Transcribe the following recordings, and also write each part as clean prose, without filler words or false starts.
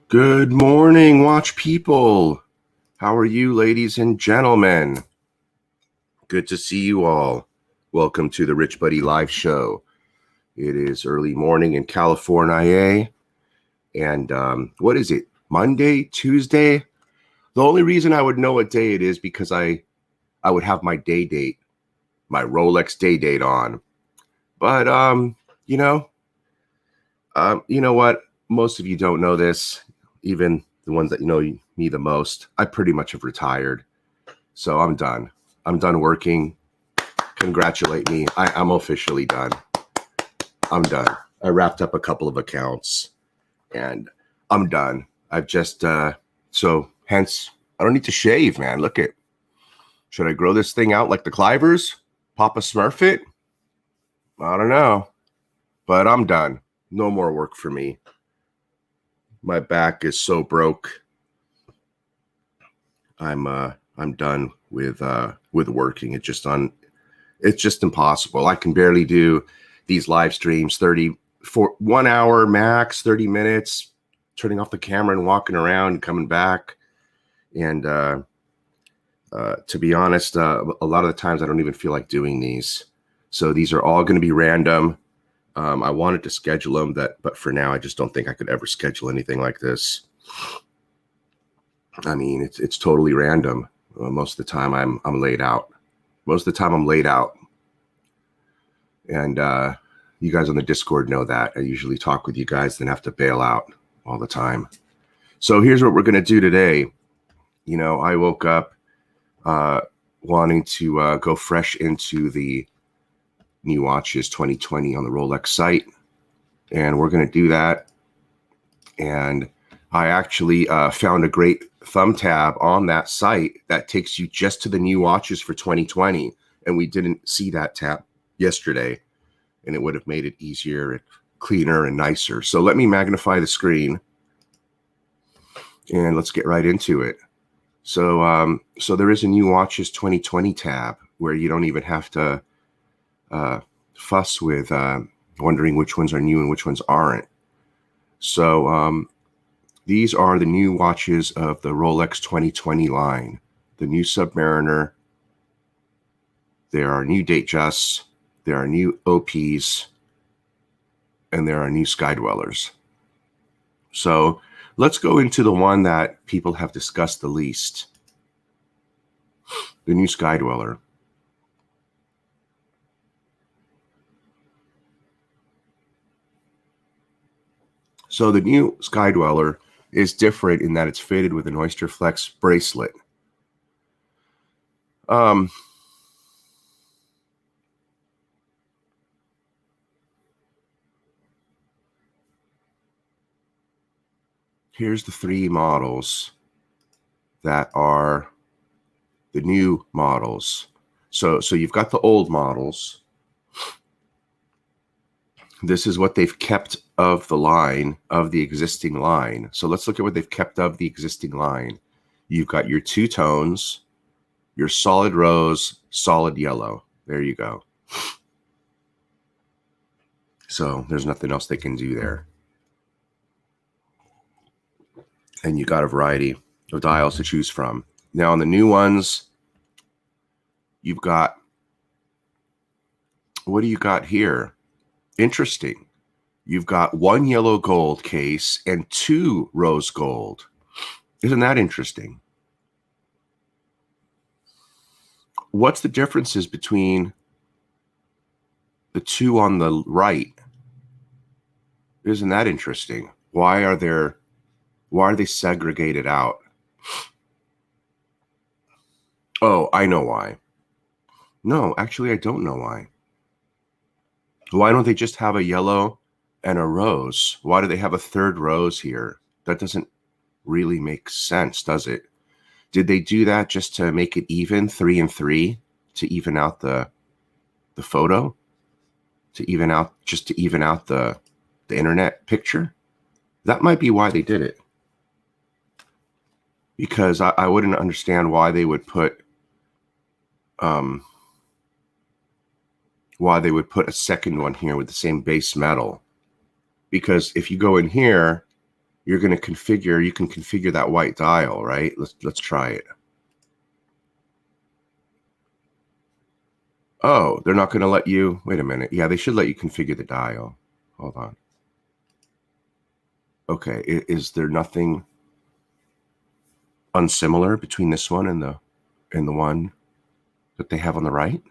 Good morning, watch people. How are you, ladies and gentlemen? Good to see you all. Welcome to the Rich Buddy Live Show. It is early morning in California, and what is it? Monday, Tuesday? The only reason I would know what day it is because I would have my day date, my Rolex day date on. But you know what? Most of you don't know this. Even the ones that know me the most, I pretty much have retired. So I'm done. I'm done working. Congratulate me. I'm officially done. I'm done. I wrapped up a couple of accounts and I'm done. I've just, so hence, I don't need to shave, man. Look it. Should I grow this thing out like the Clivers? Papa Smurf it? I don't know. But I'm done. No more work for me. My back is so broke. I'm done with working. It's just impossible. I can barely do these live streams 1 hour max, 30 minutes, turning off the camera and walking around and coming back. And to be honest, a lot of the times I don't even feel like doing these. So these are all going to be random. I wanted to schedule them, but for now, I just don't think I could ever schedule anything like this. I mean, it's totally random. Most of the time, I'm laid out. Most of the time, I'm laid out. And you guys on the Discord know that. I usually talk with you guys, then have to bail out all the time. So here's what we're going to do today. You know, I woke up wanting to go fresh into the new watches 2020 on the Rolex site, and we're going to do that. And I actually found a great thumb tab on that site that takes you just to the new watches for 2020, and we didn't see that tab yesterday, and it would have made it easier and cleaner and nicer. So let me magnify the screen and let's get right into it. So so there is a new watches 2020 tab where you don't even have to fuss with wondering which ones are new and which ones aren't. So these are the new watches of the Rolex 2020 line. The new Submariner. There are new Datejusts. There are new OPs. And there are new Skydwellers. So let's go into the one that people have discussed the least. The new Skydweller. So the new Skydweller is different in that it's fitted with an Oyster Flex bracelet. Here's the three models that are the new models. So you've got the old models. This is what they've kept of the line, of the existing line. So let's look at what they've kept of the existing line. You've got your two tones, your solid rose, solid yellow. There you go. So there's nothing else they can do there. And you got a variety of dials to choose from. Now on the new ones, you've got, what do you got here? Interesting. You've got one yellow gold case and two rose gold. Isn't that interesting? What's the differences between the two on the right? Isn't that interesting? Why are they segregated out? Oh, I know why. No, actually, I don't know why. Why don't they just have a yellow and a rose. Why do they have a third rose here? That doesn't really make sense, does it? Did they do that just to make it even, 3 and 3, to even out the photo, to even out the internet picture? That might be why they did it. Because I wouldn't understand why they would put a second one here with the same base metal. Because if you go in here, you can configure that white dial, right? Let's try it. Oh, they're not going to let you. Wait a minute. Yeah, they should let you configure the dial. Hold on. Okay, is there nothing unsimilar between this one and the one that they have on the right?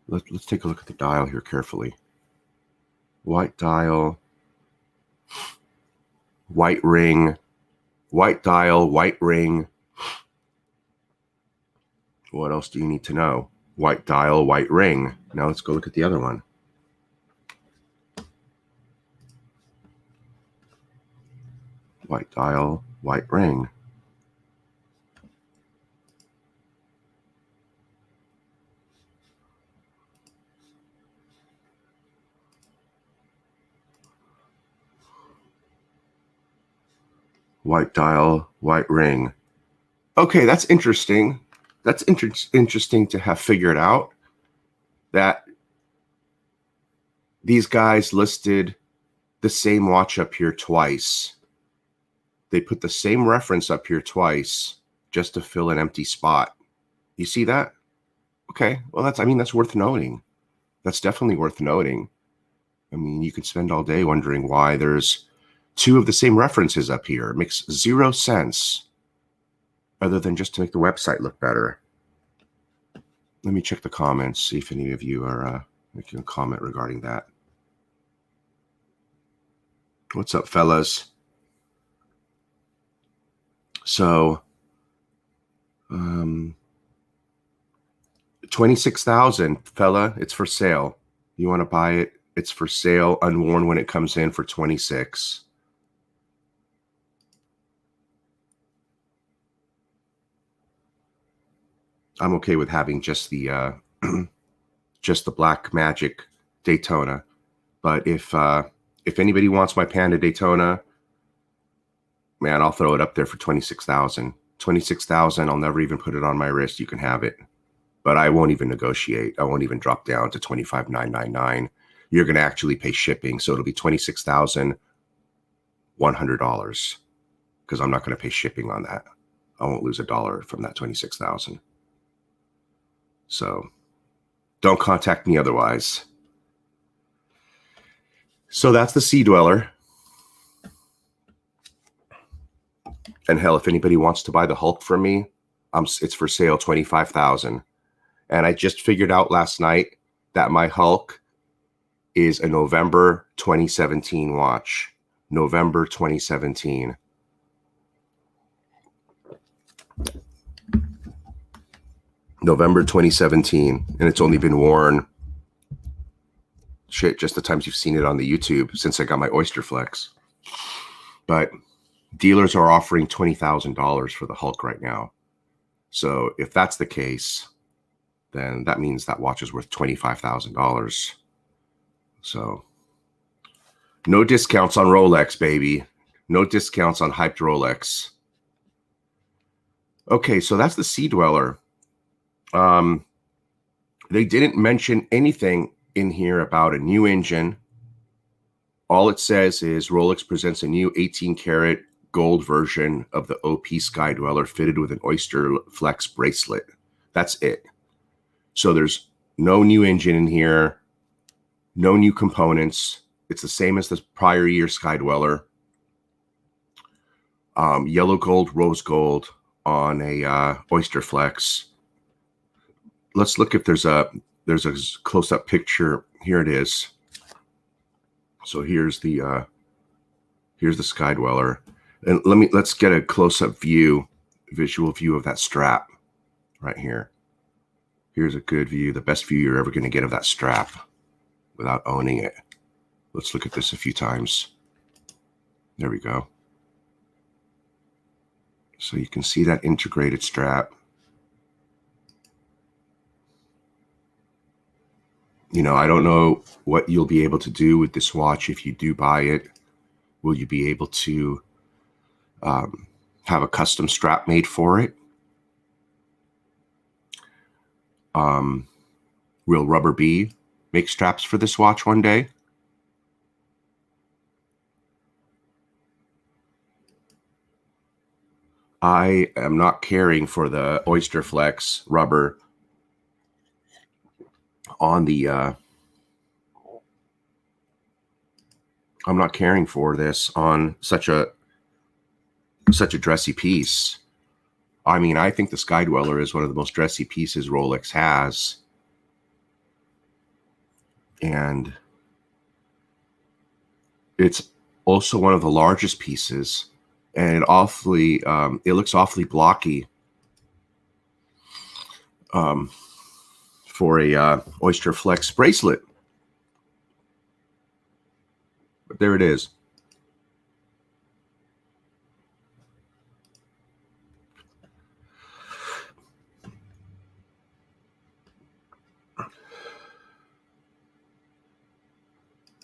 Let's take a look at the dial here carefully. White dial, white ring, white dial, white ring. What else do you need to know? White dial, white ring. Now let's go look at the other one. White dial, white ring. White dial, white ring. Okay, that's interesting. That's interesting to have figured out that these guys listed the same watch up here twice. They put the same reference up here twice just to fill an empty spot. You see that? Okay, well, that's worth noting. That's definitely worth noting. I mean, you could spend all day wondering why there's 2 of the same references up here. It makes 0 sense other than just to make the website look better. Let me check the comments, see if any of you are making a comment regarding that. What's up, fellas? So, 26,000, fella. It's for sale. You want to buy it? It's for sale, unworn when it comes in, for 26. I'm okay with having just the just the Black Magic Daytona, but if anybody wants my Panda Daytona, man, I'll throw it up there for 26,000. 26,000. I'll never even put it on my wrist. You can have it, but I won't even negotiate. I won't even drop down to 25,999. You're going to actually pay shipping, so it'll be $26,100 because I'm not going to pay shipping on that. I won't lose $1 from that 26,000. So don't contact me otherwise. So that's the Sea Dweller. And hell, if anybody wants to buy the Hulk from me, it's for sale, 25,000. And I just figured out last night that my Hulk is a November 2017 watch. November 2017. November 2017, and it's only been worn, just the times you've seen it on the YouTube since I got my Oyster Flex. But dealers are offering $20,000 for the Hulk right now. So if that's the case, then that means that watch is worth $25,000. So no discounts on Rolex, baby. No discounts on hyped Rolex. Okay, so that's the Sea Dweller. They didn't mention anything in here about a new engine. All it says is Rolex presents a new 18-karat gold version of the OP Sky Dweller fitted with an Oyster Flex bracelet. That's it. So there's no new engine in here, no new components. It's the same as the prior year Sky Dweller. Yellow gold, rose gold on a Oyster Flex. Let's look if there's a close-up picture. Here it is. So here's the Sky Dweller, and let's get a close-up visual view of that strap right here. Here's a good view, the best view you're ever going to get of that strap without owning it. Let's look at this a few times. There we go. So you can see that integrated strap. You know, I don't know what you'll be able to do with this watch if you do buy it. Will you be able to have a custom strap made for it? Will Rubber Bee make straps for this watch one day? I am not caring for the Oyster Flex rubber on the I'm not caring for this on such a dressy piece. I mean, I think the Sky Dweller is one of the most dressy pieces Rolex has. And it's also one of the largest pieces, and it looks awfully blocky for a Oyster Flex bracelet. But there it is.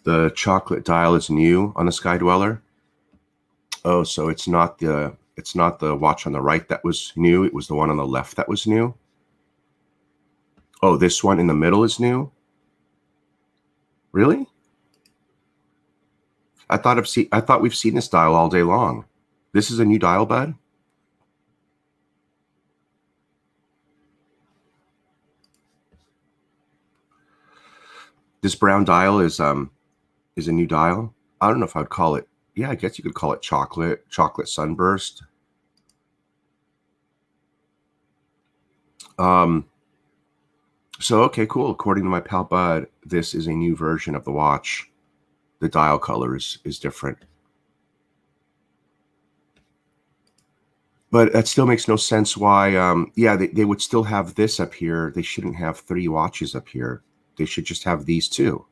The chocolate dial is new on the Sky Dweller. Oh, so it's not the watch on the right that was new. It was the one on the left that was new. Oh, this one in the middle is new? Really? I thought we've seen this dial all day long. This is a new dial, bud? This brown dial is a new dial. I don't know if I'd call it, yeah, I guess you could call it chocolate sunburst. So, okay, cool. According to my pal Bud, this is a new version of the watch. The dial color is different. But that still makes no sense why, yeah, they would still have this up here. They shouldn't have 3 watches up here. They should just have these 2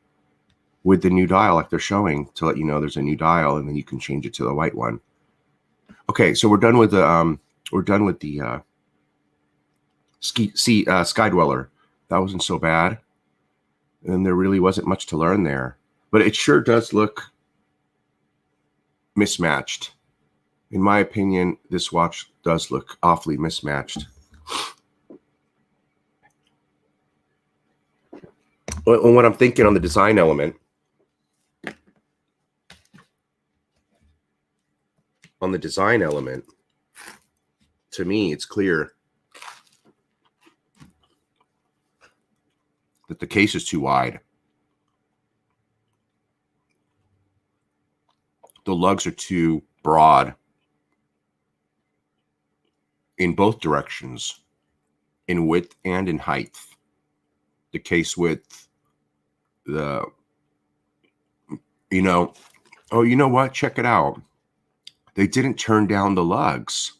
with the new dial like they're showing to let you know there's a new dial, and then you can change it to the white one. Okay, so we're done with the Sky Dweller. That wasn't so bad, and there really wasn't much to learn there. But it sure does look mismatched. In my opinion, this watch does look awfully mismatched. And what I'm thinking on the design element, to me, it's clear that the case is too wide. The lugs are too broad in both directions, in width and in height. The case width, oh, you know what? Check it out. They didn't turn down the lugs,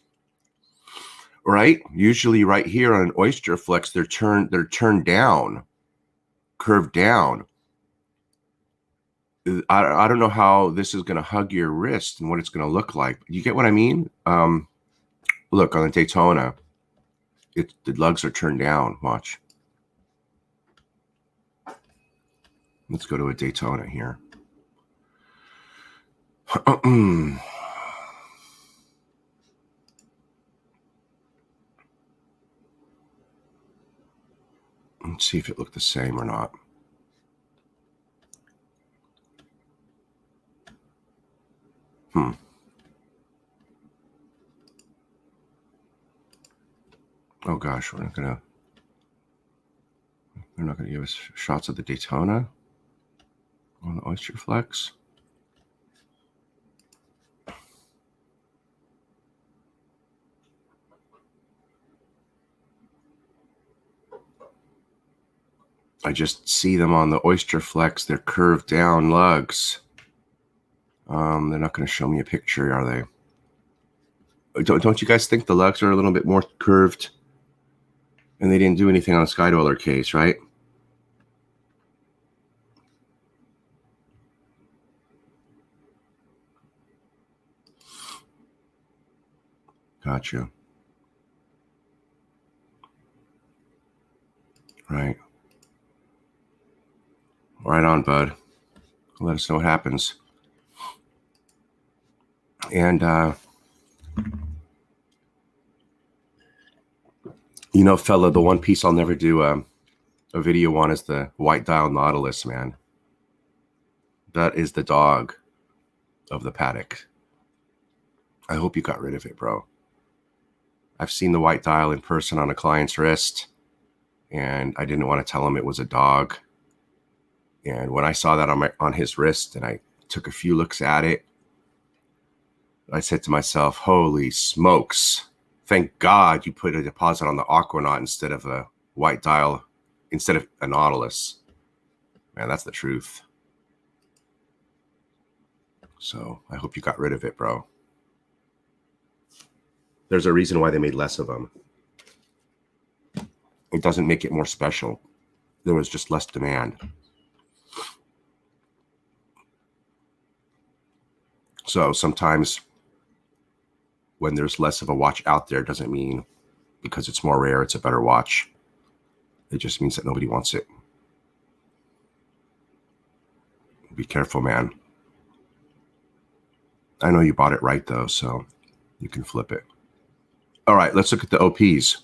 right? Usually right here on an Oyster Flex, they're turned down, curved down. I don't know how this is going to hug your wrist and what it's going to look like. You get what I mean? Look, on the Daytona, the lugs are turned down. Watch. Let's go to a Daytona here. Let's see if it looked the same or not. Oh gosh, they're not gonna give us shots of the Daytona on the Oyster Flex. I just see them on the Oyster Flex. They're curved down lugs. They're not going to show me a picture, are they? Don't you guys think the lugs are a little bit more curved? And they didn't do anything on the Sky Dweller case, right? Got you. Right. Right on, bud. Let us know what happens. And, you know, fella, the one piece I'll never do a video on is the white dial Nautilus, man. That is the dog of the paddock. I hope you got rid of it, bro. I've seen the white dial in person on a client's wrist, and I didn't want to tell him it was a dog. And when I saw that on his wrist, and I took a few looks at it, I said to myself, holy smokes. Thank God you put a deposit on the Aquanaut instead of a white dial, instead of a Nautilus. Man, that's the truth. So I hope you got rid of it, bro. There's a reason why they made less of them. It doesn't make it more special. There was just less demand. So sometimes when there's less of a watch out there, doesn't mean because it's more rare, it's a better watch. It just means that nobody wants it. Be careful, man. I know you bought it right, though, so you can flip it. All right, let's look at the OPs.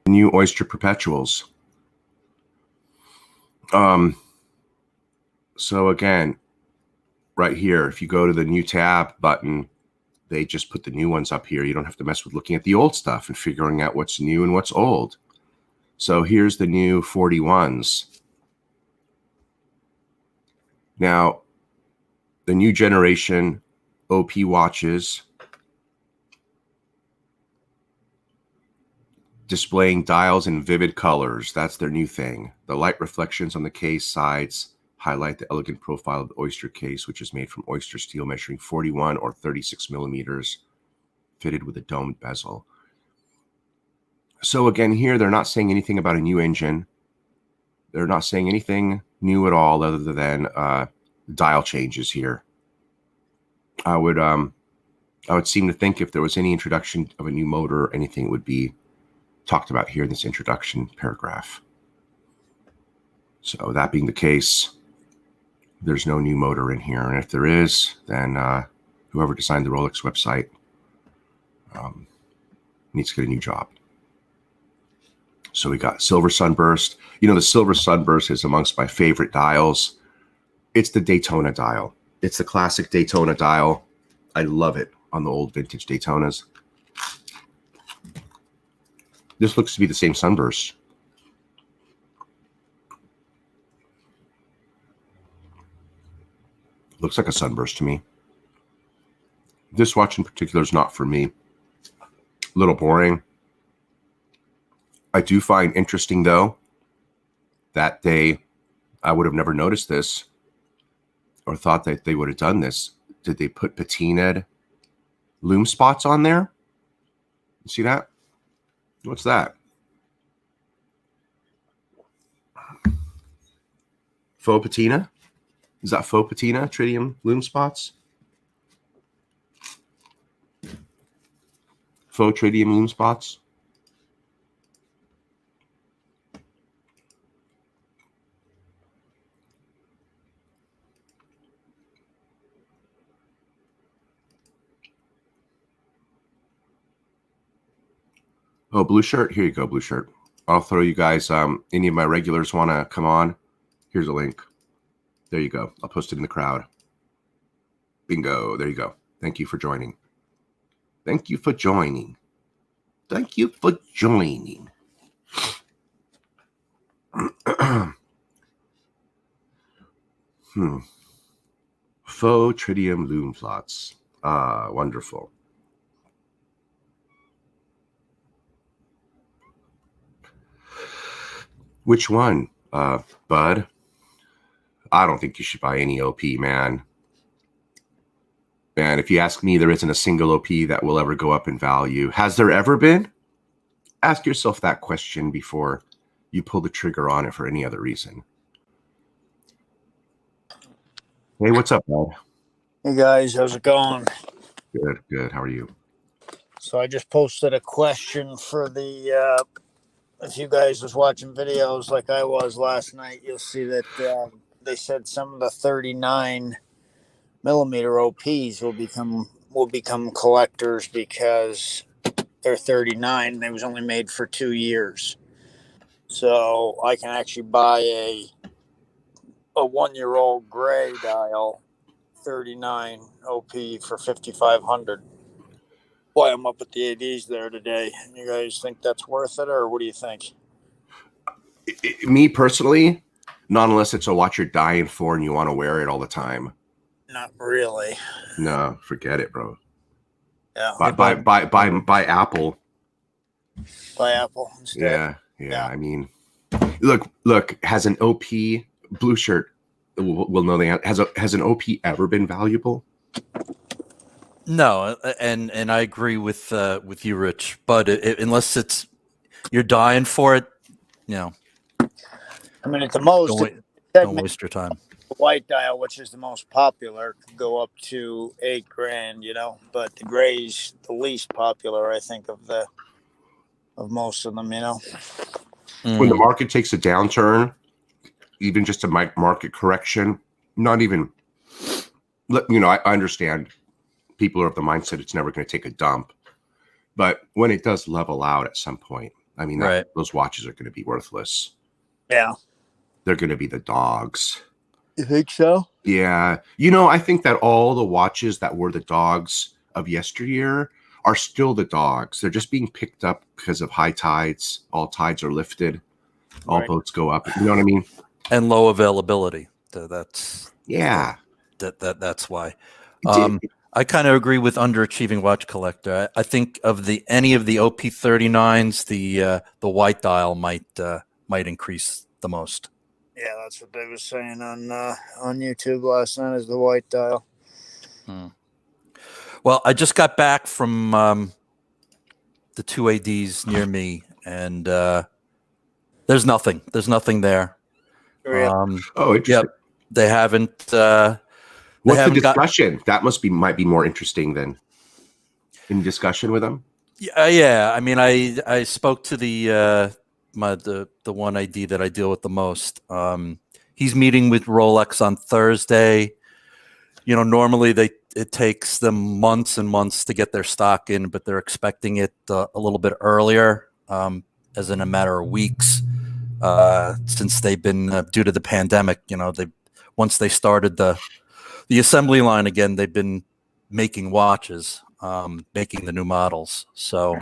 New Oyster Perpetuals. So again, right here, if you go to the new tab button, they just put the new ones up here. You don't have to mess with looking at the old stuff and figuring out what's new and what's old. So here's the new 41s. Now, the new generation OP watches displaying dials in vivid colors. That's their new thing. The light reflections on the case sides highlight the elegant profile of the Oyster case, which is made from Oyster steel measuring 41 or 36 millimeters, fitted with a domed bezel. So again, here, they're not saying anything about a new engine. They're not saying anything new at all other than dial changes here. I would seem to think if there was any introduction of a new motor or anything, it would be talked about here in this introduction paragraph. So that being the case, there's no new motor in here. And if there is, then whoever designed the Rolex website needs to get a new job. So we got Silver Sunburst. You know, the Silver Sunburst is amongst my favorite dials. It's the Daytona dial. It's the classic Daytona dial. I love it on the old vintage Daytonas. This looks to be the same Sunburst. Looks like a Sunburst to me. This watch in particular is not for me. A little boring. I do find interesting, though, that I would have never noticed this or thought that they would have done this. Did they put patinaed lume spots on there? You see that? What's that? Faux patina? Is that faux patina, tritium lume spots? Faux tritium lume spots? Oh, blue shirt. Here you go, blue shirt. I'll throw you guys, any of my regulars want to come on? Here's a link. There you go. I'll post it in the crowd. Bingo. There you go. Thank you for joining. Thank you for joining. Thank you for joining. Faux tritium lume plots. Ah, wonderful. Which one, bud? I don't think you should buy any OP, man. And if you ask me, there isn't a single OP that will ever go up in value. Has there ever been? Ask yourself that question before you pull the trigger on it for any other reason. Hey, what's up, bud? Hey, guys. How's it going? Good, good. How are you? So I just posted a question for the, if you guys was watching videos like I was last night, you'll see that they said some of the 39 millimeter OPs will become collectors because they're 39. They was only made for 2 years. So I can actually buy a 1-year-old gray dial 39 OP for 5,500. Boy, I'm up at the ADs there today. You guys think that's worth it, or what do you think? Me personally, not unless it's a watch you're dying for and you want to wear it all the time. Not really. No, forget it, bro. Yeah. Buy Apple. Buy Apple instead. Yeah. I mean, look. Has an OP blue shirt? We'll know the answer. Has an OP ever been valuable? No, and I agree with you, Rich. But unless it's you're dying for it, I mean, at the most, don't waste your time. The white dial, which is the most popular, could go up to $8,000. But the gray's the least popular, I think, of most of them. When the market takes a downturn, even just a market correction, not even. I understand. People are of the mindset it's never going to take a dump, but when it does level out at some point, I mean, those watches are going to be worthless. Yeah, they're going to be the dogs. You think so? Yeah, I think that all the watches that were the dogs of yesteryear are still the dogs. They're just being picked up because of high tides. All tides are lifted. All boats go up. You know what I mean? And low availability. That's why. I kind of agree with underachieving watch collector. I think of any of the OP39s, the white dial might increase the most. Yeah, that's what they were saying on YouTube last night, is the white dial. Well, I just got back from the 2 ADs near me, and there's nothing. There's nothing there. Really? Interesting. Yep, they haven't. What's the discussion? That might be more interesting than in discussion with them. Yeah. I mean, I spoke to the one ID that I deal with the most. He's meeting with Rolex on Thursday. Normally it takes them months and months to get their stock in, but they're expecting it a little bit earlier, as in a matter of weeks, since they've been due to the pandemic. Once they started the assembly line again, they've been making watches, making the new models. So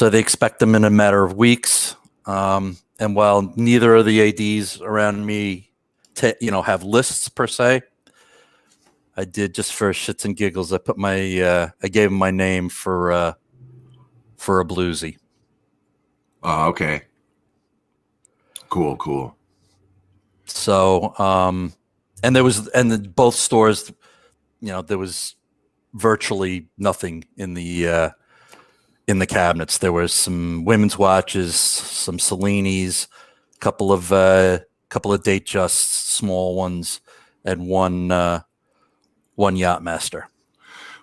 they expect them in a matter of weeks. And while neither of the ADs around me, have lists per se, I did, just for shits and giggles, I put I gave him my name for a bluesy. Oh, okay. Cool. So, and both stores, there was virtually nothing in the cabinets. There was some women's watches, some Cellinis, couple of Datejusts, small ones, and one Yachtmaster.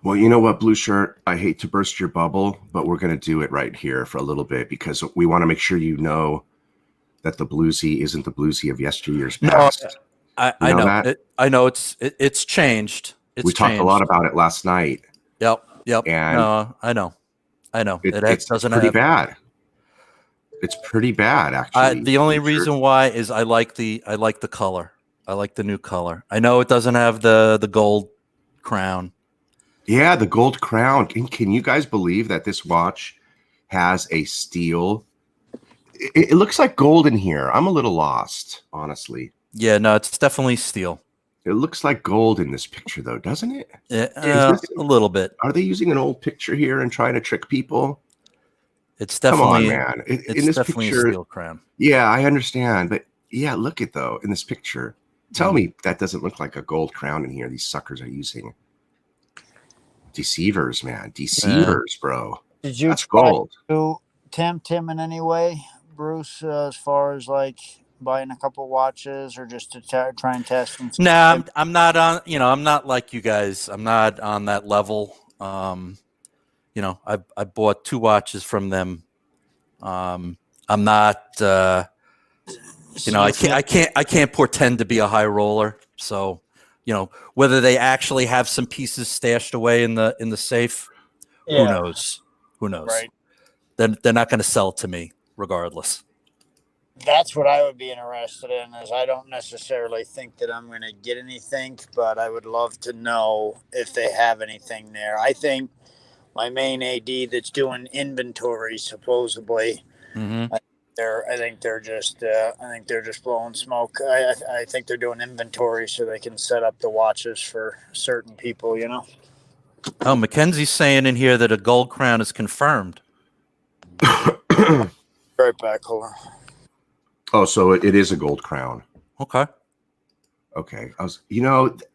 Well, you know what, Blue Shirt? I hate to burst your bubble, but we're going to do it right here for a little bit, because we want to make sure that the bluesy isn't the bluesy of yesteryear's past. No, I know. I know it's changed. We talked a lot about it last night. Yep. And no, I know. It's pretty bad. It's pretty bad, actually. The only reason why is I like the color. I like the new color. I know it doesn't have the gold crown. Yeah, the gold crown. Can you guys believe that this watch has a steel? It looks like gold in here. I'm a little lost, honestly. Yeah, no, it's definitely steel. It looks like gold in this picture, though, doesn't it? A little bit. Are they using an old picture here and trying to trick people? It's definitely, come on, man. It's this definitely picture, a steel crown. Yeah, I understand, but yeah, look at though in this picture. Tell me that doesn't look like a gold crown in here. These suckers are using deceivers, man. Deceivers, bro. Did you That's gold. To tempt him in any way, Bruce, as far as like buying a couple watches or just to try and test them? No, I'm not on. I'm not like you guys. I'm not on that level. I bought 2 watches from them. I'm not, I can't pretend to be a high roller. So, whether they actually have some pieces stashed away in the safe, who knows? Who knows? Right. They're not going to sell to me regardless. That's what I would be interested in. Is I don't necessarily think that I'm going to get anything, but I would love to know if they have anything there. I think my main AD that's doing inventory supposedly. Mm-hmm. I think they're just blowing smoke. I think they're doing inventory so they can set up the watches for certain people. Oh, Mackenzie's saying in here that a gold crown is confirmed. Right back. Hold on. Oh, so it is a gold crown. Okay. Okay.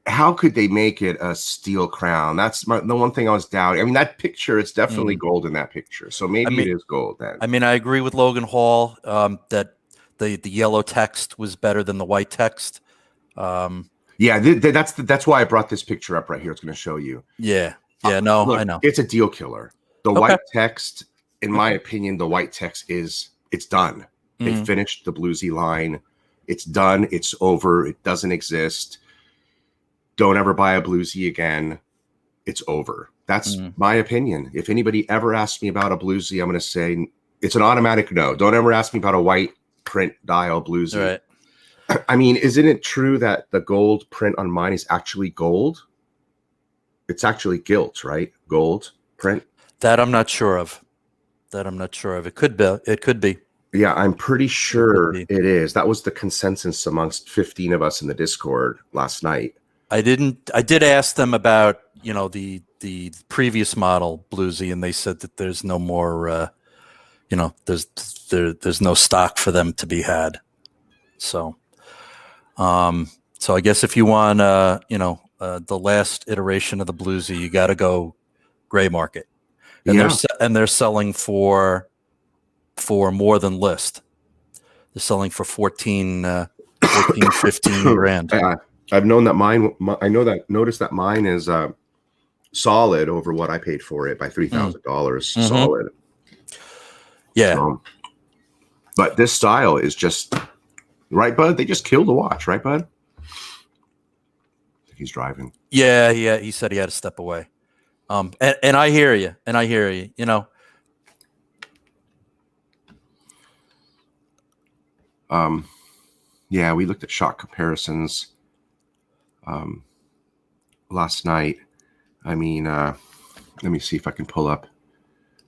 How could they make it a steel crown? That's the one thing I was doubting. I mean, that picture, it's definitely gold in that picture. So maybe it is gold then. I mean, I agree with Logan Hall that the yellow text was better than the white text. Yeah, that's why I brought this picture up right here. It's going to show you. Yeah. Yeah, no, look, I know. It's a deal killer. The white text, in my opinion, the white text it's done. They finished the bluesy line. It's done. It's over. It doesn't exist. Don't ever buy a bluesy again. It's over. That's my opinion. If anybody ever asks me about a bluesy, I'm going to say it's an automatic no. Don't ever ask me about a white print dial bluesy. Right. I mean, isn't it true that the gold print on mine is actually gold? It's actually gilt, right? Gold print. That I'm not sure of. It could be. It could be. Yeah, I'm pretty sure it is. That was the consensus amongst 15 of us in the Discord last night. I did ask them about, the previous model bluesy, and they said that there's no more, there's no stock for them to be had. So, I guess if you want, the last iteration of the bluesy, you got to go gray market, and they're selling for more than list. They're selling for 15 grand. I've known that noticed that mine is solid over what I paid for it by $3,000 solid. Yeah. So, but this style is just right, bud. They just killed the watch, right, bud? He's driving. Yeah. He said he had to step away. And I hear you. Yeah, we looked at shot comparisons last night. I mean, let me see if I can pull up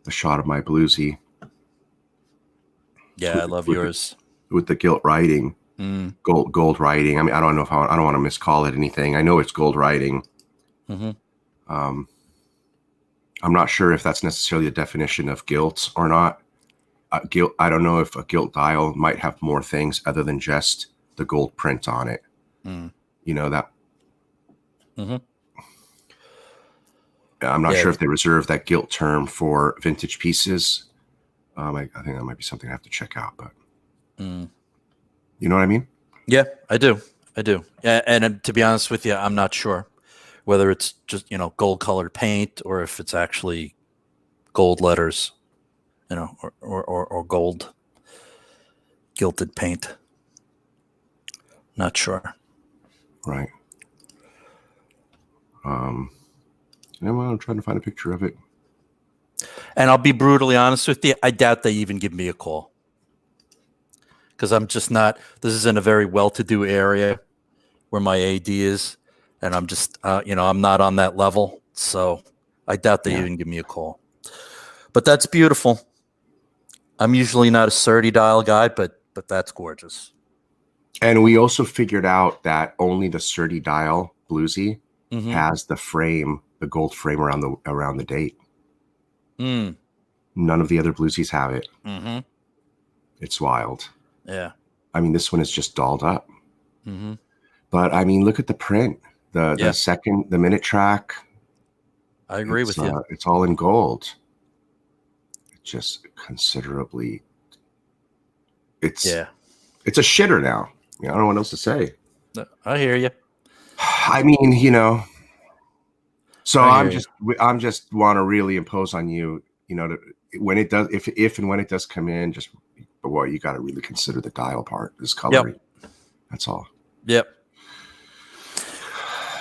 a shot of my bluesy. Yeah, I love yours. With the gilt writing, gold writing. I mean, I don't want to miscall it anything. I know it's gold writing. I'm not sure if that's necessarily a definition of gilt or not. Gilt. I don't know if a gilt dial might have more things other than just the gold print on it. That. I'm not sure if they reserve that gilt term for vintage pieces. I think that might be something I have to check out. But you know what I mean? Yeah, I do. Yeah, and to be honest with you, I'm not sure whether it's just gold colored paint or if it's actually gold letters. Or gold gilded paint. Not sure. Right. I'm trying to find a picture of it. And I'll be brutally honest with you. I doubt they even give me a call. Because I'm just not, this is in a very well-to-do area where my AD is. And I'm just, I'm not on that level. So I doubt they even give me a call. But that's beautiful. I'm usually not a 30 dial guy, but that's gorgeous. And we also figured out that only the 30 dial bluesy has the frame, the gold frame around the date. None of the other bluesies have it. It's wild. Yeah. I mean, this one is just dolled up. But I mean, look at the print. The minute track. I agree with you. It's all in gold. Just considerably. It's a shitter now. I don't know what else to say. I hear you. I mean, So I I'm hear just want to really impose on you, when it does, if and when it does come in, just, well, you got to really consider the dial part, this coloring. Yep. That's all. Yep.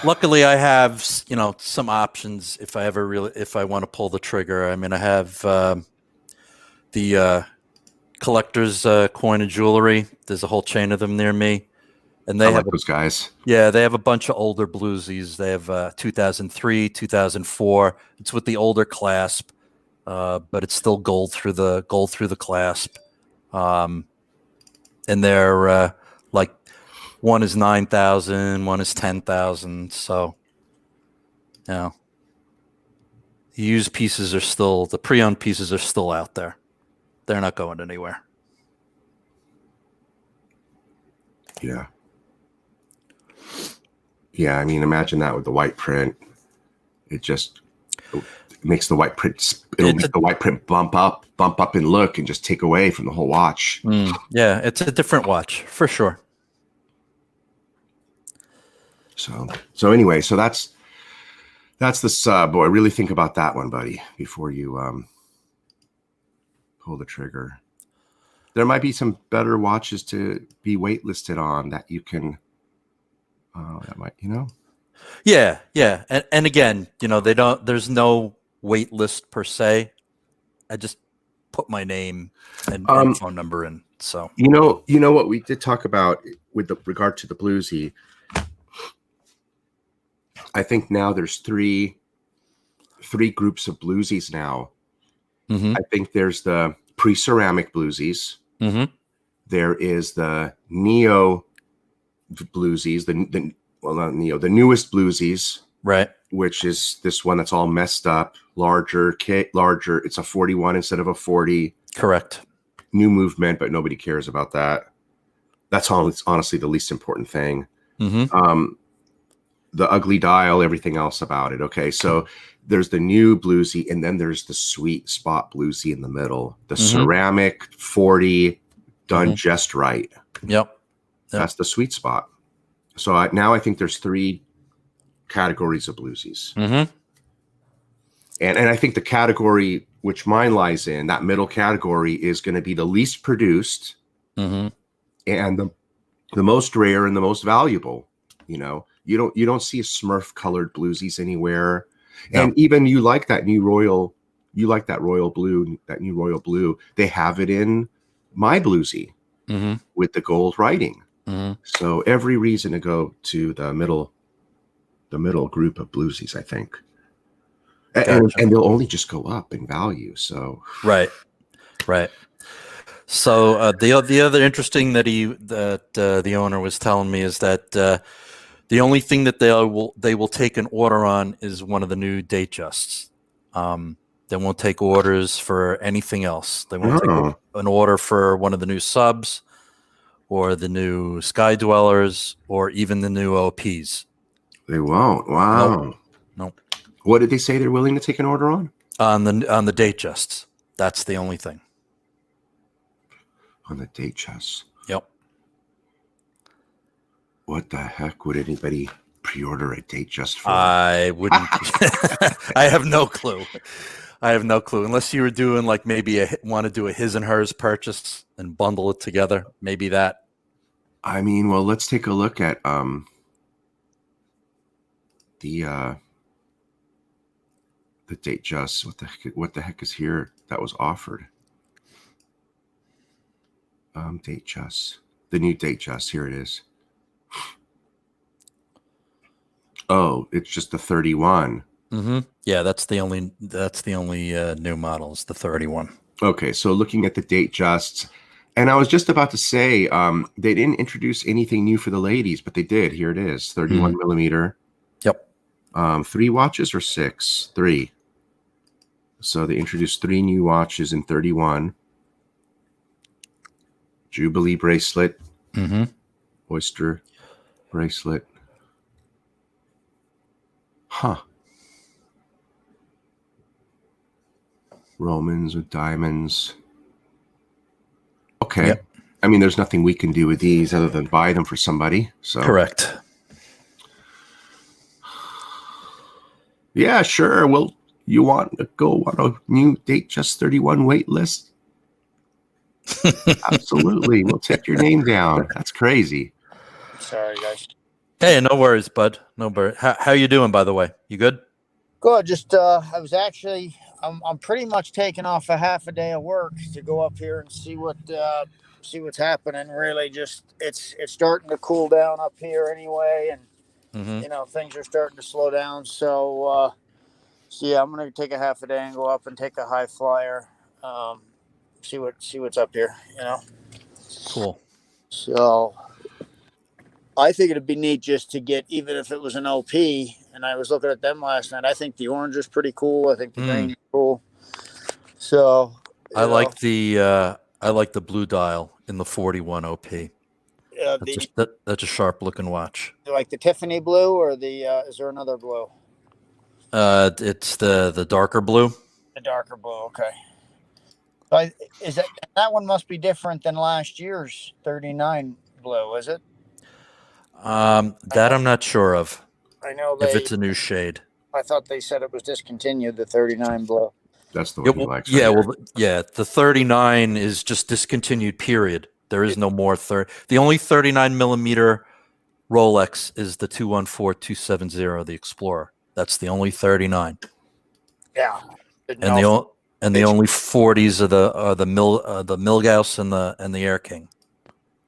Luckily, I have, some options if I want to pull the trigger. I mean, I have the collector's coin and jewelry. There's a whole chain of them near me, and I they like have those guys. yeah, they have a bunch of older bluesies. They have 2003, 2004. It's with the older clasp, but it's still gold through the clasp. And they're like one is 9,000, one is 10,000. So, the used pieces are still, the pre-owned pieces are still out there. They're not going anywhere. Yeah. Yeah, I mean, imagine that with the white print. It makes the white print. It'll make the white print bump up in look, and just take away from the whole watch. Yeah, it's a different watch for sure. So anyway, so that's the sub. Boy, really think about that one, buddy, before you pull the trigger. There might be some better watches to be waitlisted on that you can. That might, Yeah, and again, there's no wait list per se. I just put my name and phone number in. So you know what we did talk about with regard to the bluesy. I think now there's three groups of bluesies now. Mm-hmm. I think there's the pre-ceramic bluesies. Mm-hmm. There is the neo bluesies, not neo, the newest bluesies, right? Which is this one that's all messed up, larger. It's a 41 instead of a 40. Correct. New movement, but nobody cares about that. That's honestly the least important thing. Mm-hmm. The ugly dial, everything else about it. Okay, so there's the new bluesy, and then there's the sweet spot bluesy in the middle. The ceramic 40 done just right. Yep. That's the sweet spot. So now I think there's three categories of bluesies. Mm-hmm. And I think the category which mine lies in, that middle category, is going to be the least produced and the most rare and the most valuable. You don't see a Smurf colored bluesies anywhere. No. And even you like that royal blue. They have it in my bluesy with the gold writing. So every reason to go to the middle group of bluesies, I think. And they'll only just go up in value. So right. So the other interesting that the owner was telling me is that the only thing that they will take an order on is one of the new Datejust. They won't take orders for anything else. They won't take an order for one of the new subs, or the new Sky Dwellers, or even the new OPs. They won't. Wow. Nope. What did they say they're willing to take an order on? On the Datejusts. That's the only thing. On the Datejusts. Yep. What the heck would anybody pre-order a Datejust for? I wouldn't. I have no clue. Unless you were doing like maybe want to do a his and hers purchase and bundle it together. Maybe that. I mean, well, let's take a look at the Datejust. What the heck is here that was offered? Datejust. The new Datejust. Here it is. Oh, it's just the 31. Yeah, that's the only new model is the 31. Okay, so looking at the Datejusts, and I was just about to say they didn't introduce anything new for the ladies, but they did. Here it is, 31 millimeter. Yep. 3 watches or 6? 3. So they introduced 3 new watches in 31. Jubilee bracelet. Oyster bracelet. Huh. Romans with diamonds. Okay. Yep. I mean, there's nothing we can do with these other than buy them for somebody. So correct. Yeah, sure. Well, you want to go on a new Datejust 31 wait list? Absolutely. We'll take your name down. That's crazy. Sorry, guys. Hey, no worries, bud. No worries. How you doing, by the way? You good? Good. Just I was actually I'm pretty much taking off a half a day of work to go up here and see what's happening. Really, just it's starting to cool down up here anyway, and things are starting to slow down. So yeah, I'm gonna take a half a day and go up and take a high flyer. See what's up here. Cool. So I think it'd be neat just to get, even if it was an OP. And I was looking at them last night. I think the orange is pretty cool. I think the green is cool. So I like the blue dial in the 41 OP. That's a sharp looking watch. Like the Tiffany blue, or the is there another blue? It's the darker blue. The darker blue. Okay. So is that one must be different than last year's 39 blue? Is it? That I'm not sure of. I know if it's a new shade. I thought they said it was discontinued, the 39 blue. That's the one he likes. Yeah, the 39 is just discontinued, period. There is no more the only 39 millimeter Rolex is the 214-270, the Explorer. That's the only 39. Yeah. And the only 40s are the Milgauss and the Air King.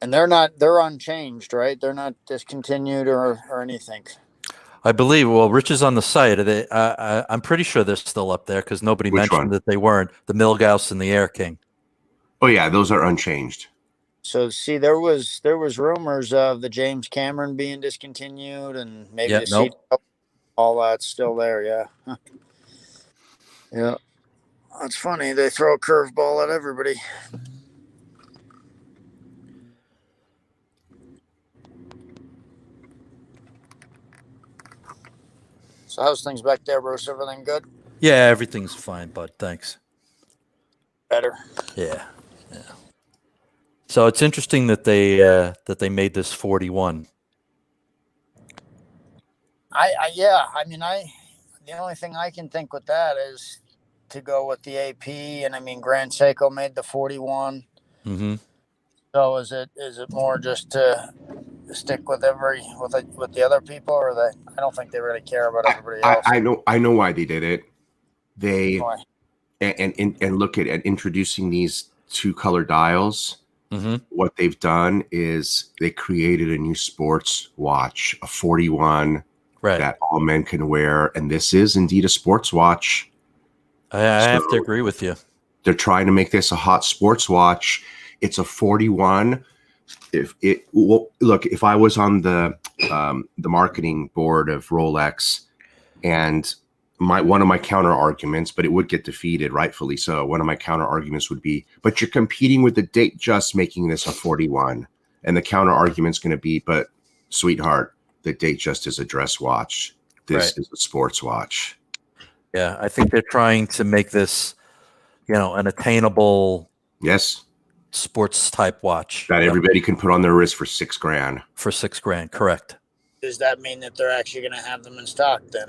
And they're unchanged, right? They're not discontinued or anything. I believe. Well, Rich is on the site. I'm pretty sure they're still up there because nobody mentioned that they weren't. The Milgauss and the Air King. Oh yeah, those are unchanged. So see, there was rumors of the James Cameron being discontinued, and maybe all that's still there. Yeah. Yeah. That's funny. They throw a curveball at everybody. So how's things back there, Bruce? Everything good? Yeah, everything's fine, bud. Thanks. Better. Yeah. So it's interesting that they made this 41. The only thing I can think with that is to go with the AP, and I mean Grand Seiko made the 41. Mm-hmm. So is it more just to stick with with the other people, or I don't think they really care about everybody else. I know why they did it. Why? And look at introducing these two color dials. Mm-hmm. What they've done is they created a new sports watch, a 41 that all men can wear, and this is indeed a sports watch. I have to agree with you. They're trying to make this a hot sports watch. It's a 41. If I was on the marketing board of Rolex, and one of my counter arguments, but it would get defeated, rightfully so. One of my counter arguments would be, but you're competing with the Datejust making this a 41, and the counter argument's going to be, but sweetheart, the Datejust is a dress watch. This is a sports watch. Yeah, I think they're trying to make this, an attainable, sports type watch that everybody can put on their wrist for $6,000. For $6,000, correct. Does that mean that they're actually going to have them in stock then?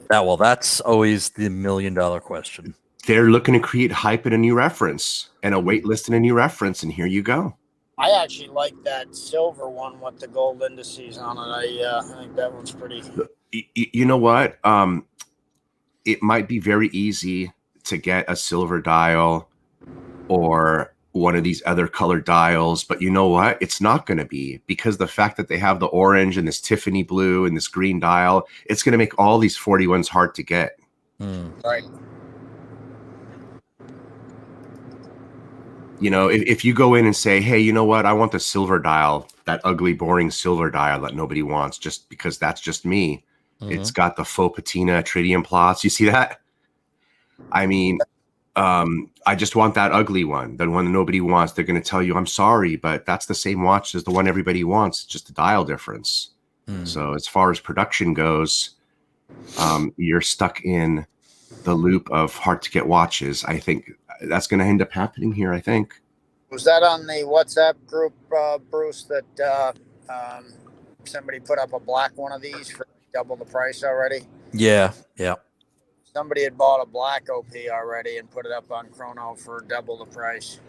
That's always the $1 million question. They're looking to create hype and a new reference, and a wait list and a new reference, and here you go. I actually like that silver one with the gold indices on it. I think that one's pretty. You know what? It might be very easy to get a silver dial or one of these other colored dials, but you know what? It's not going to be, because the fact that they have the orange and this Tiffany blue and this green dial, it's going to make all these 41s hard to get. Right. If you go in and say, hey, you know what? I want the silver dial, that ugly, boring silver dial that nobody wants, just because that's just me. Mm-hmm. It's got the faux patina tritium plots. You see that? I mean, I just want that ugly one, the one that nobody wants. They're going to tell you, I'm sorry, but that's the same watch as the one everybody wants. It's just a dial difference. So as far as production goes, you're stuck in the loop of hard to get watches. I think that's going to end up happening here, I think. Was that on the WhatsApp group, Bruce, that somebody put up a black one of these for double the price already? Yeah. somebody had bought a black OP already and put it up on Chrono for double the price.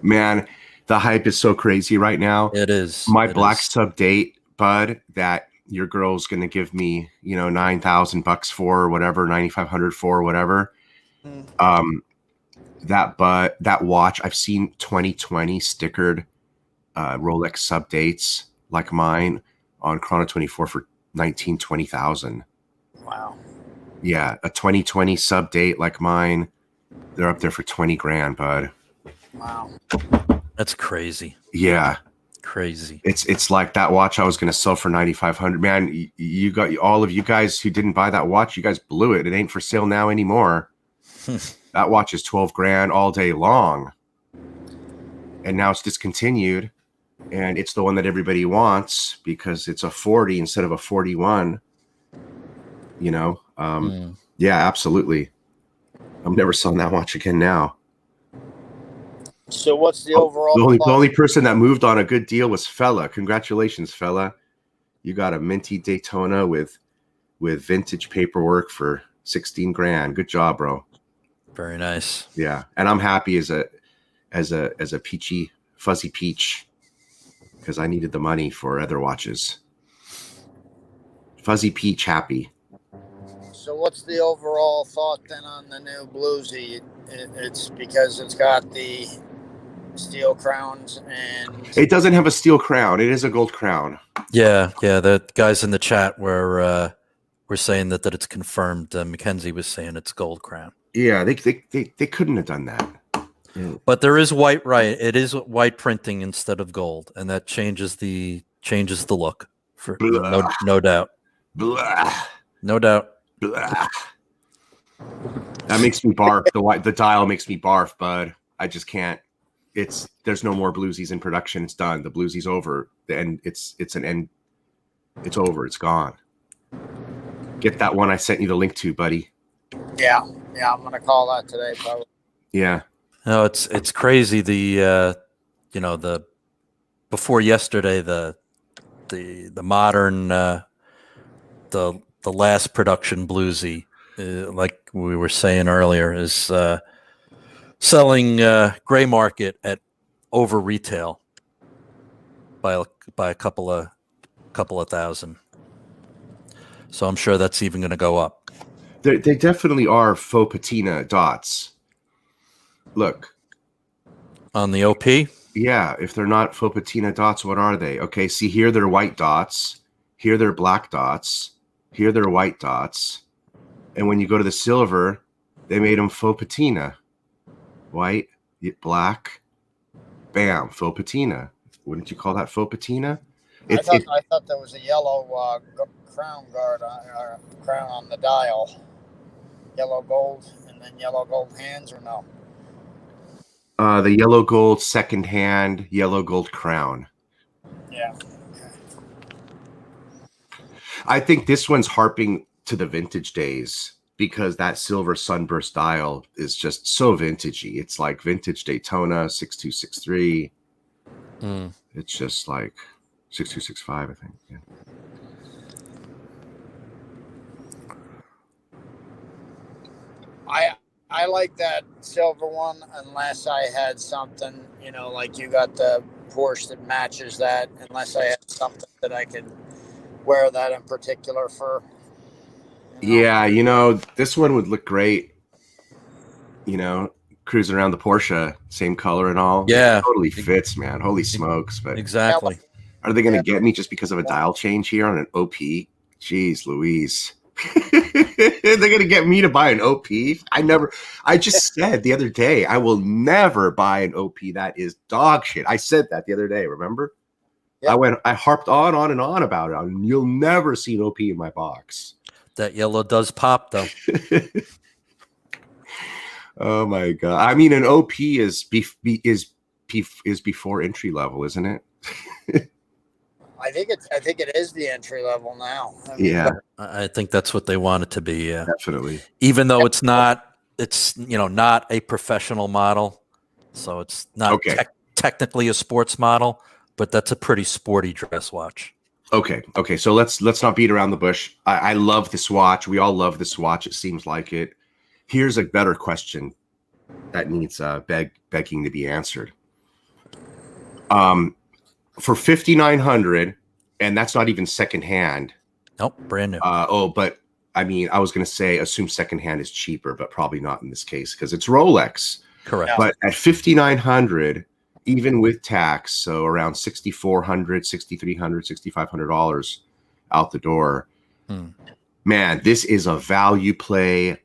Man, the hype is so crazy right now. It is. My black sub date, bud, that your girl's gonna give me, $9,000 for, or whatever, 9,500 for, or whatever. That watch, I've seen 2020 stickered Rolex sub dates like mine on Chrono 24 for 19,000-20,000. Wow. Yeah, a 2020 sub date like mine, they're up there for 20 grand, bud. Wow. That's crazy. Yeah. Crazy. It's like that watch I was going to sell for 9,500. Man, you got, all of you guys who didn't buy that watch, you guys blew it. It ain't for sale now anymore. That watch is 12 grand all day long. And now it's discontinued. And it's the one that everybody wants because it's a 40 instead of a 41. Yeah, absolutely. I'm never selling that watch again now. So what's the overall? The only person that moved on a good deal was Fella. Congratulations, Fella. You got a minty Daytona with vintage paperwork for 16 grand. Good job, bro. Very nice. Yeah, and I'm happy as a peachy fuzzy peach because I needed the money for other watches. Fuzzy peach happy. So what's the overall thought then on the new Bluesy? It's because it's got the steel crowns and it doesn't have a steel crown. It is a gold crown. Yeah. The guys in the chat were saying that it's confirmed. Mackenzie was saying it's gold crown. Yeah, they couldn't have done that. But there is white, right? It is white printing instead of gold, and that changes the look for no doubt. Blah. No doubt. Blah. That makes me barf. The dial makes me barf, bud. I just can't. There's no more Bluesies in production. It's done. The Bluesie's over. The end. It's an end. It's over. It's gone. Get that one I sent you the link to, buddy. Yeah. I'm gonna call that today, probably. Yeah. No, it's crazy. The before yesterday, the modern the last production Bluesy, like we were saying earlier, is selling gray market at over retail by a couple of thousand. So I'm sure that's even going to go up. They definitely are faux patina dots. Look. On the OP? Yeah, if they're not faux patina dots, what are they? Okay, see here they're white dots. Here they're black dots. Here they're white dots. And when you go to the silver, they made them faux patina. White, black, bam, faux patina. Wouldn't you call that faux patina? I thought there was a yellow crown guard crown on the dial. Yellow gold and then yellow gold hands, or no? The yellow gold second hand, yellow gold crown. Yeah. I think this one's harping to the vintage days because that silver sunburst dial is just so vintagey. It's like vintage Daytona 6263. It's just like 6265, I think. Yeah. I like that silver one unless I had something, like you got the Porsche that matches that, unless I had something that I could wear that in particular for. Yeah, this one would look great, cruising around the Porsche, same color and all. Yeah. It totally fits, man. Holy smokes. But exactly. Are they going to get me just because of a dial change here on an OP? Jeez Louise. They're going to get me to buy an OP. I just said the other day, I will never buy an OP. That is dog shit. I said that the other day, remember? Yep. I harped on and on about it. You'll never see an OP in my box. That yellow does pop though. Oh my God. I mean, an OP is before entry level, isn't it? I think it is the entry level now. Yeah. I think that's what they want it to be. Yeah, definitely. Even though it's not a professional model, so it's not technically a sports model, but that's a pretty sporty dress watch. Okay. So let's not beat around the bush. I love this watch. We all love this watch. It seems like it. Here's a better question that needs begging to be answered. For 5,900, and that's not even secondhand. Nope, brand new. But I mean, I was going to say assume secondhand is cheaper, but probably not in this case because it's Rolex. Correct. But at 5,900, even with tax, so around $6,400, $6,300, $6,500 out the door. Man, this is a value play,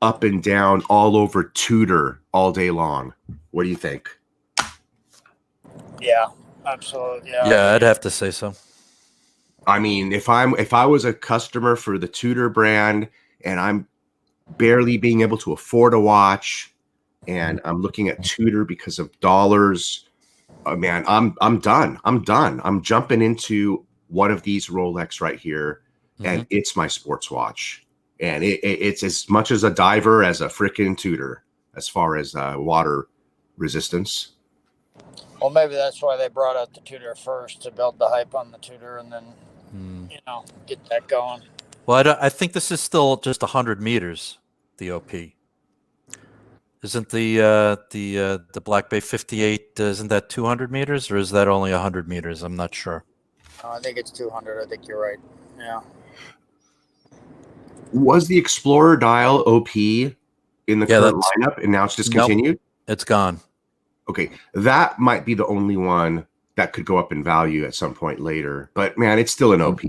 up and down, all over Tudor all day long. What do you think? Yeah, absolutely. Yeah, I'd have to say so. I mean, if I was a customer for the Tudor brand and I'm barely being able to afford a watch, and I'm looking at Tudor because of dollars, man, I'm done. I'm jumping into one of these Rolex right here, and it's my sports watch, and it's as much as a diver as a freaking Tudor as far as water resistance. Well, maybe that's why they brought out the Tudor first, to build the hype on the Tudor, and then get that going. Well, I think this is still just 100 meters. The OP isn't the Black Bay 58. Isn't that 200 meters, or is that only 100 meters? I'm not sure. I think it's 200. I think you're right. Yeah. Was the Explorer dial OP in the current lineup, and now it's discontinued? Nope, it's gone. Okay, that might be the only one that could go up in value at some point later. But man, it's still an OP.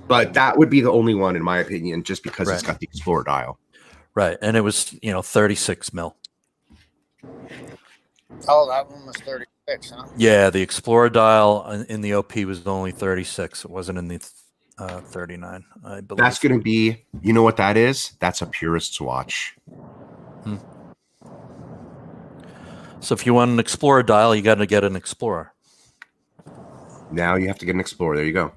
But that would be the only one, in my opinion, just because it's got the Explorer dial. Right, and it was 36 mil. Oh, that one was 36, huh? Yeah, the Explorer dial in the OP was only 36. It wasn't in the 39, I believe. That's going to be, you know what that is? That's a purist's watch. So if you want an Explorer dial, you got to get an Explorer. Now you have to get an Explorer. There you go.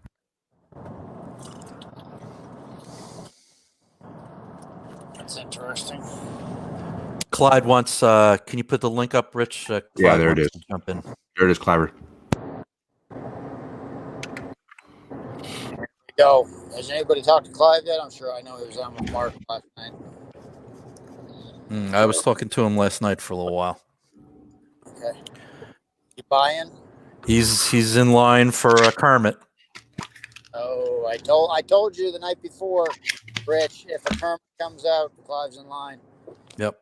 That's interesting. Clyde wants, can you put the link up, Rich? Yeah, there it is. Jump in. There it is, Clyve. Go. Has anybody talked to Clyve yet? I'm sure. I know he was on with Mark last night. I was talking to him last night for a little while. Okay. You buying? He's in line for a Kermit. Oh, I told you the night before, Rich, if a Kermit comes out, Clyve's in line. Yep.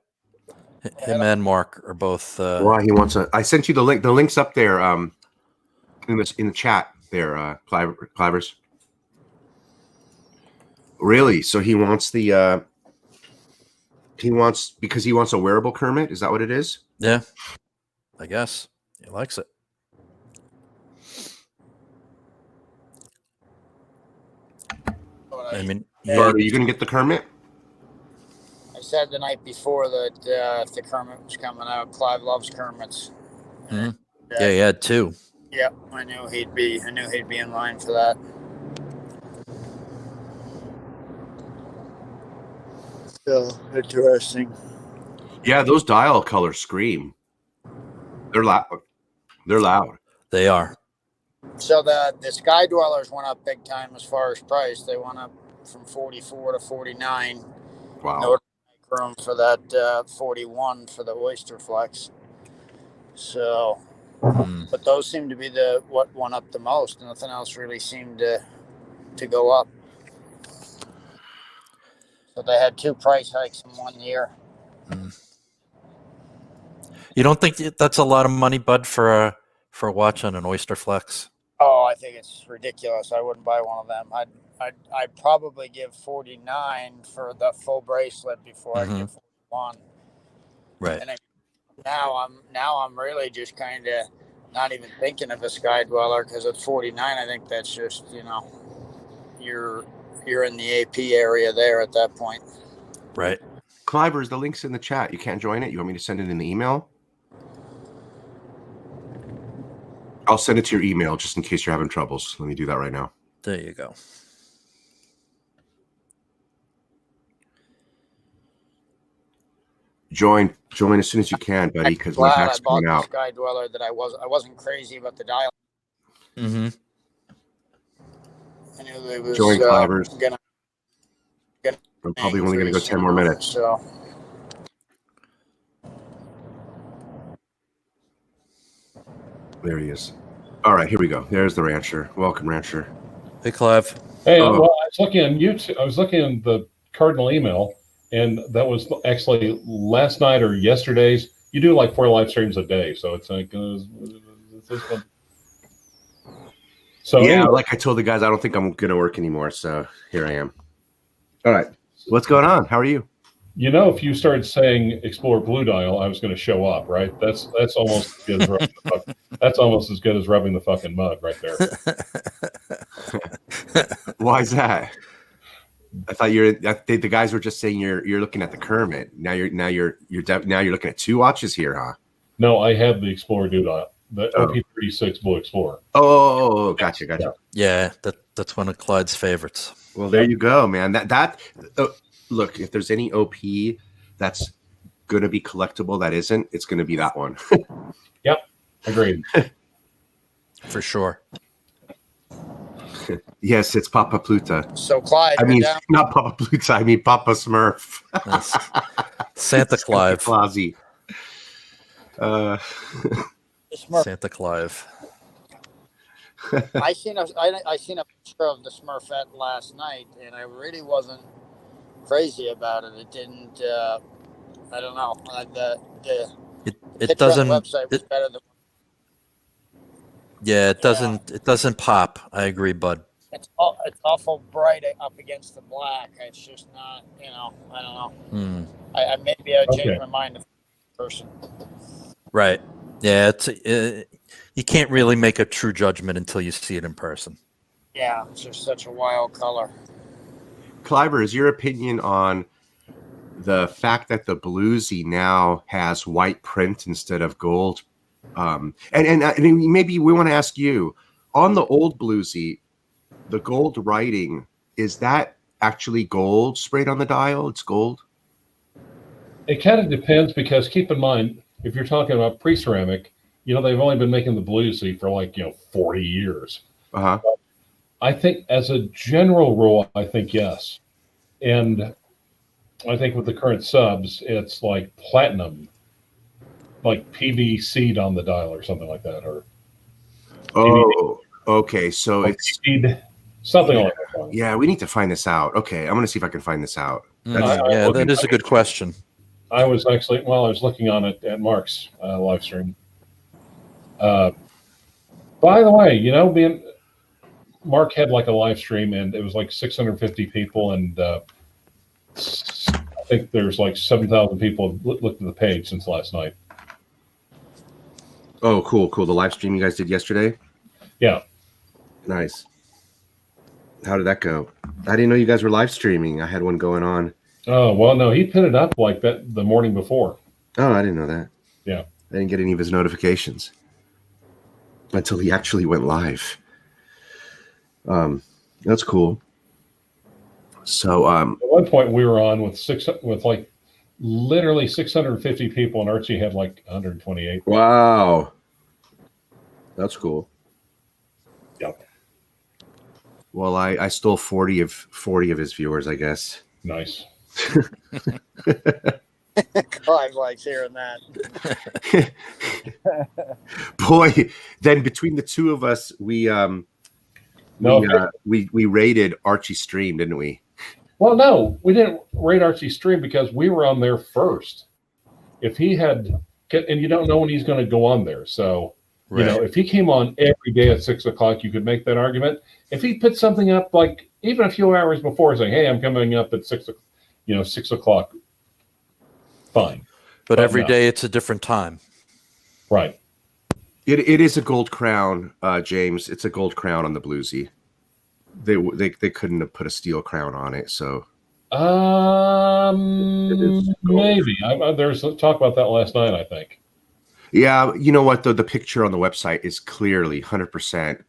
Him and Mark are both. Well, he wants a. I sent you the link. The link's up there. In the chat there, Clivers. Really? So he wants the. He wants a wearable Kermit. Is that what it is? Yeah, I guess he likes it. I mean, are you going to get the Kermit? I said the night before that if the Kermit was coming out, Clyve loves Kermits. Yeah, he had two. Yep, I knew he'd be in line for that. So interesting. Yeah, those dial colors scream. They're loud. They're loud. They are. So the Sky Dwellers went up big time as far as price. They went up from 44 to 49. Wow. No room for that 41 for the Oyster Flex. So, but those seem to be what went up the most. Nothing else really seemed to go up. So they had two price hikes in 1 year. You don't think that's a lot of money, Bud, for a watch on an Oyster Flex? Oh, I think it's ridiculous. I wouldn't buy one of them. I'd probably give 49 for the full bracelet before I give 41. Right. And now I'm really just kind of not even thinking of a Sky Dweller, because at 49, I think that's just you're in the AP area there at that point. Right. Clivers, the link's in the chat. You can't join it. You want me to send it in the email? I'll send it to your email just in case you're having troubles. Let me do that right now. There you go. Join as soon as you can, buddy, because my back's coming out. I bought the Sky Dweller that I wasn't crazy about the dial. probably was Join Clivers. gonna I'm probably only going to go 10 more minutes. So. There he is. All right, here we go. There's the rancher. Welcome, rancher. Hey, Clyve. Hey, well, I was looking on YouTube. I was looking at the Cardinal email, and that was actually last night or yesterday's. You do like 4 live streams a day, so it's like this one. So yeah, anyway, like I told the guys, I don't think I'm going to work anymore. So here I am. All right, what's going on? How are you? you know, if you started saying "Explore Blue Dial," I was going to show up, right? That's almost as good as that's almost as good as rubbing the fucking mud right there. Why is that? I thought the guys were just saying you're looking at the Kermit. Now you're looking at 2 watches here, huh? No, I have the Explorer Blue Dial, the OP36 Blue Explorer. Oh, gotcha. Yeah, that's one of Clyde's favorites. Well, there you go, man. Look, if there's any OP that's going to be collectible that isn't, it's going to be that one. Yep, agreed. For sure. Yes, it's Papa Pluta. So Clyde, I mean, not Papa Pluta. I mean Papa Smurf. That's Santa Clyve. Clausy. Santa Clyve. I seen a picture of the Smurfette last night, and I really wasn't crazy about it. It didn't. I don't know. It picture doesn't. on the website was better than. Yeah, it doesn't. It doesn't pop. I agree, bud. It's awful bright up against the black. It's just not. I don't know. I maybe I changed my mind to person. Right. Yeah. You can't really make a true judgment until you see it in person. Yeah, it's just such a wild color. Clyver, is your opinion on the fact that the Bluesy now has white print instead of gold? And maybe we want to ask you, on the old Bluesy, the gold writing, is that actually gold sprayed on the dial? It's gold? It kind of depends, because keep in mind, if you're talking about pre-ceramic, they've only been making the Bluesy for 40 years. Uh-huh. I think as a general rule, I think yes. And I think with the current subs, it's like platinum, like PVC'd on the dial or something like that. Or okay. So it's something like that. Yeah, we need to find this out. Okay, I'm going to see if I can find this out. That is a good question. I was actually, I was looking on it at Mark's live stream. By the way, Mark had a live stream, and it was 650 people, and I think there's 7,000 people looked at the page since last night. Oh, cool. The live stream you guys did yesterday? Yeah. Nice. How did that go? I didn't know you guys were live streaming. I had one going on. Oh, well, no, he put it up like that the morning before. Oh, I didn't know that. Yeah. I didn't get any of his notifications until he actually went live. That's cool. So at one point we were on with literally 650 people, and Archie had 128. Wow. That's cool. Yep. Well, I stole 40 of his viewers, I guess. Nice. Clyde likes hearing that. Boy, then between the two of us, we rated Archie's stream, didn't we? Well, no, we didn't rate Archie's stream because we were on there first. If he had, and you don't know when he's going to go on there, so Right. if he came on every day at 6 o'clock, you could make that argument. If he put something up even a few hours before, saying, "Hey, I'm coming up at 6 o'clock," fine. But every day it's a different time. Right. It is a gold crown, James. It's a gold crown on the Bluesy. They couldn't have put a steel crown on it, so. Maybe. There's talk about that last night, I think. Yeah, you know what, though? The picture on the website is clearly 100%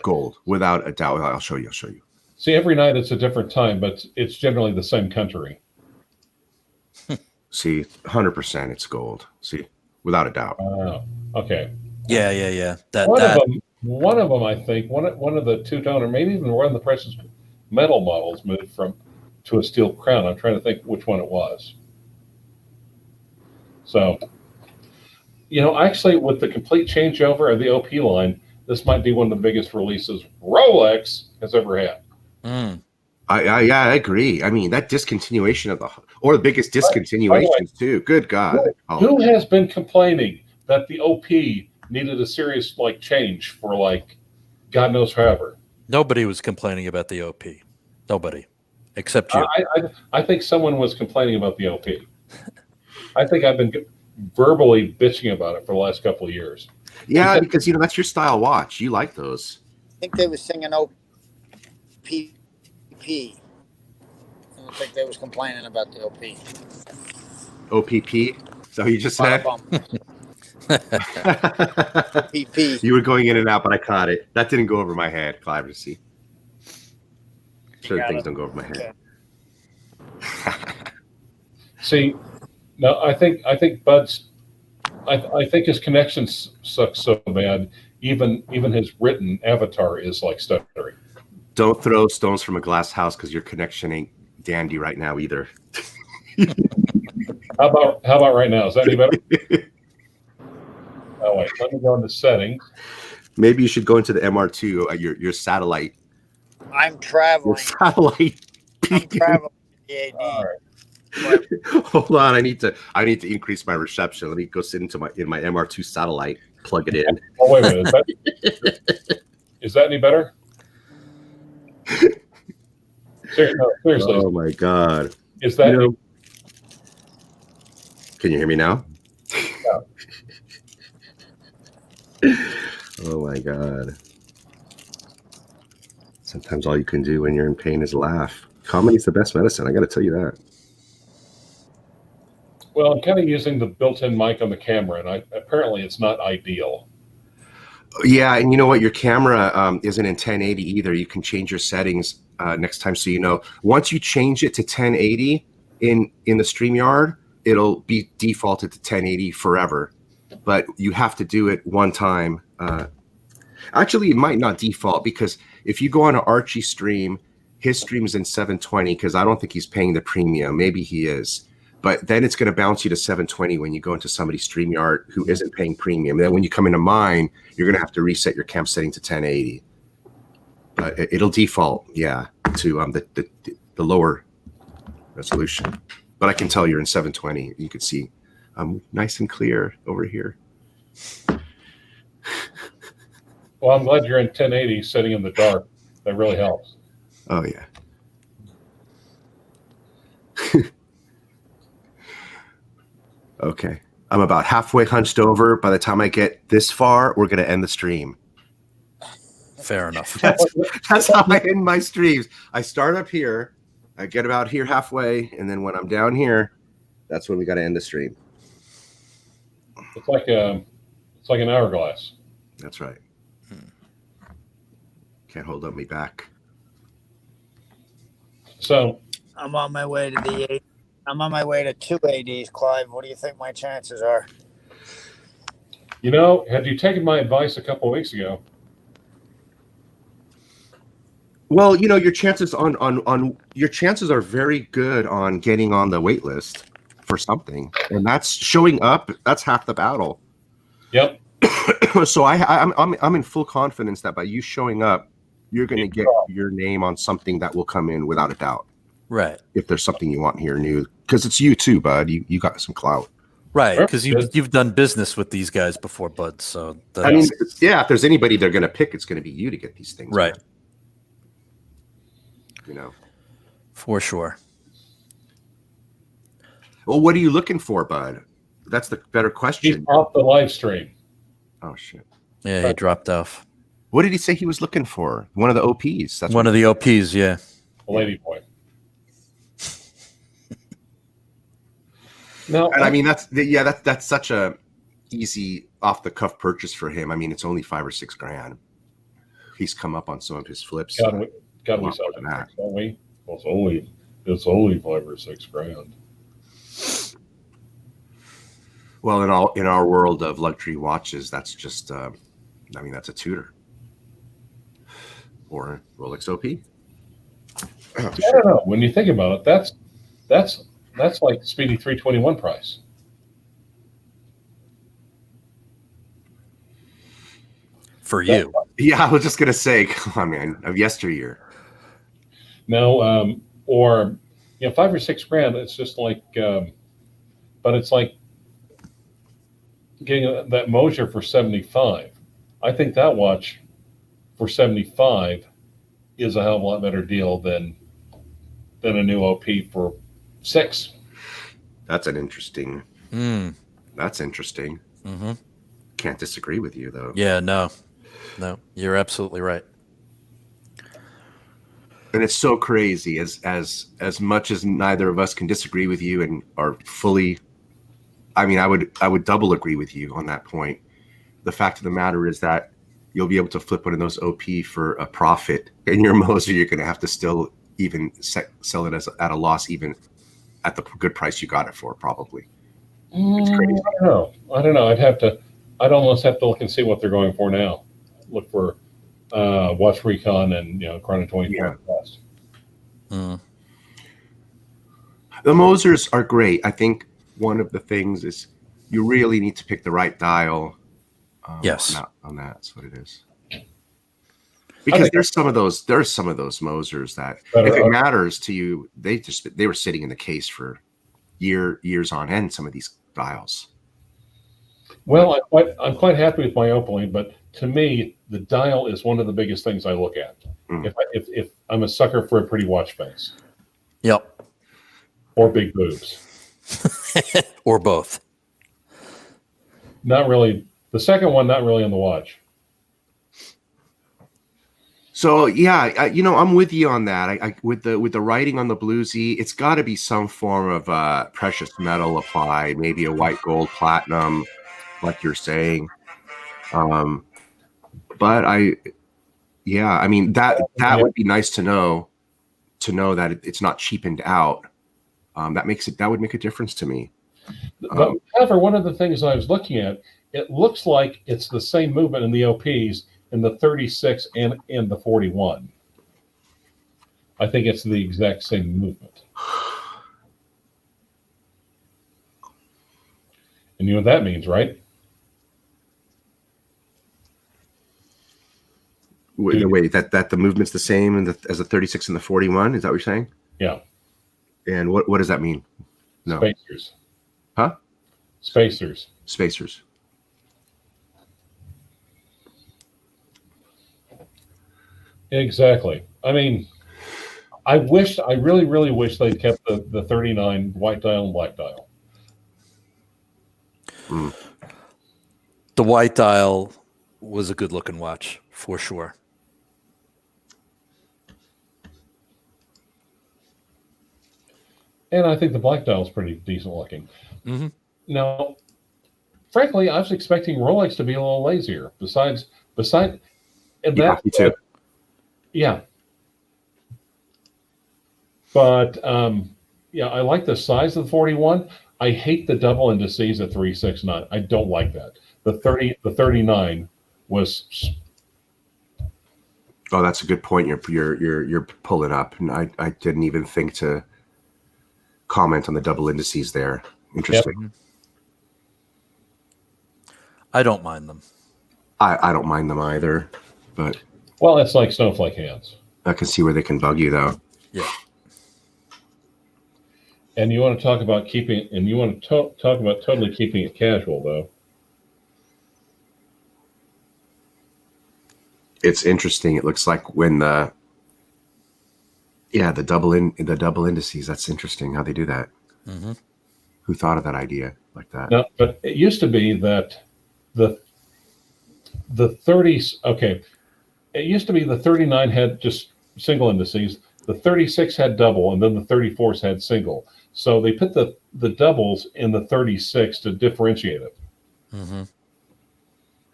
gold, without a doubt. I'll show you. See, every night it's a different time, but it's generally the same country. See, 100% it's gold. See, without a doubt. Okay. Yeah. One of them, One of them, I think, one of the two-tone, or maybe even one of the precious metal models moved to a steel crown. I'm trying to think which one it was. So, actually, with the complete changeover of the OP line, this might be one of the biggest releases Rolex has ever had. Mm. I agree. I mean, that discontinuation of the biggest discontinuations too. Good God. Who has been complaining that the OP needed a serious change for God knows forever? Nobody was complaining about the OP. Nobody, except you. I think someone was complaining about the OP. I think I've been verbally bitching about it for the last couple of years. Yeah, because that's your style watch. You like those. I think they were singing OPP. I don't think they was complaining about the OP. OPP? So you just said? OPP. You were going in and out, but I caught it. That didn't go over my head, Clyve, to see. Certain things don't go over my head. See, no, I think Bud's. I think his connection sucks so bad. Even his written avatar is stuttering. Don't throw stones from a glass house because your connection ain't dandy right now either. How about right now? Is that any better? Oh wait, let me go into settings. Maybe you should go into the MR2, your satellite. I'm traveling. Your satellite. I'm traveling. The AD. All right. Hold on, I need to increase my reception. Let me go sit in my MR2 satellite, plug it in. Oh wait a minute, is that any better? Seriously. Oh my God. Is that Can you hear me now? Yeah. Oh my God. Sometimes all you can do when you're in pain is laugh. Comedy's the best medicine. I got to tell you that. Well, I'm kind of using the built-in mic on the camera, and apparently it's not ideal. Yeah, and you know what? Your camera isn't in 1080 either. You can change your settings next time, so once you change it to 1080 in the StreamYard, it'll be defaulted to 1080 forever. But you have to do it one time. Actually, it might not default, because if you go on an Archie stream, his stream is in 720 because I don't think he's paying the premium. Maybe he is. But then it's going to bounce you to 720 when you go into somebody's StreamYard who isn't paying premium. And then when you come into mine, you're going to have to reset your cam setting to 1080. But it'll default, to the lower resolution. But I can tell you're in 720. You can see I'm nice and clear over here. Well, I'm glad you're in 1080 sitting in the dark. That really helps. Oh, yeah. Okay. I'm about halfway hunched over. By the time I get this far, we're going to end the stream. Fair enough. That's how I end my streams. I start up here. I get about here halfway. And then when I'm down here, that's when we got to end the stream. It's like an hourglass. That's right. Can't hold up me back. So I'm on my way to the AD. I'm on my way to 2 ADs, Clyve. What do you think my chances are? had you taken my advice a couple of weeks ago? Well, your chances your chances are very good on getting on the wait list for something, and that's showing up. That's half the battle. Yep. So I'm in full confidence that by you showing up, you're going to get your name on something that will come in without a doubt. Right. If there's something you want here new, because it's you too, bud. You got some clout. Right, because you've done business with these guys before, bud. So if there's anybody they're going to pick, it's going to be you to get these things. Right. For sure. Well, what are you looking for, bud? That's the better question. He's off the live stream. Oh shit. Yeah, he dropped off. What did he say he was looking for? One of the OPs. That's one of the OPs. Yeah. A lady boy. No, and I mean that's such a easy off the cuff purchase for him. I mean, it's only $5 or $6 grand. He's come up on some of his flips. God, we sell that, don't we? Well, it's only $5 or $6 grand. Well, in our world of luxury watches, that's just that's a tutor. or Rolex OP. I don't know. When you think about it, that's like Speedy 321 price. For you. Yeah, I was just gonna say, come on, man, of yesteryear. No, or $5 or $6 grand. It's just like, but it's like getting that Mosier for 75. I think that watch for 75 is a hell of a lot better deal than a new OP for 6. That's interesting. That's interesting. Mm-hmm. Can't disagree with you though. Yeah, no, you're absolutely right. And it's so crazy as much as neither of us can disagree with you and are fully, I mean, I would double agree with you on that point. The fact of the matter is that you'll be able to flip one of those OP for a profit, and your Moser, you're going to have to still even sell it at a loss, even at the good price you got it for, probably. It's crazy. I don't know. I'd almost have to look and see what they're going for now. Look for Watch Recon and Chrono 24. Yeah. The Mosers are great. I think one of the things is you really need to pick the right dial. Yes, on that. That's what it is. Because there's some of those Mosers that if it matters to you, they were sitting in the case for years on end. Some of these dials. Well, I'm quite happy with my Opaline, but to me, the dial is one of the biggest things I look at. If I'm a sucker for a pretty watch face. Yep. Or big boobs. Or both. Not really. The second one, not really on the watch. So yeah, I'm with you on that. I with the writing on the bluesy, it's got to be some form of precious metal applied, maybe a white gold platinum, like you're saying. But I mean that would be nice to know that it's not cheapened out. That would make a difference to me. But however, one of the things I was looking at, it looks like it's the same movement in the OPs in the 36 and in the 41. I think it's the exact same movement. And you know what that means, right? Wait, that the movement's the same as the 36 and the 41? Is that what you're saying? Yeah. And what does that mean? No. Spacers. Huh? Spacers. Exactly. I mean, I really, really wish they'd kept the 39 white dial and black dial. The white dial was a good looking watch for sure. And I think the black dial is pretty decent looking. Mm-hmm. Now, frankly, I was expecting Rolex to be a little lazier. Besides, and yeah, me too. Yeah. But I like the size of the 41. I hate the double indices at 369. I don't like that. The 39 was. Oh, that's a good point. You're pulling up, and I didn't even think to comment on the double indices there. Interesting. Yep. I don't mind them. I don't mind them either, but well, it's like snowflake hands. I can see where they can bug you, though. Yeah. And you want to talk about keeping, and you want to talk about totally keeping it casual, though. It's interesting. It looks like when the double indices. That's interesting how they do that. Mm-hmm. Who thought of that idea like that? No, but it used to be that the 30s. Okay, it used to be the 39 had just single indices. The 36 had double, and then the 34s had single. So they put the doubles in the 36 to differentiate it. Mm-hmm.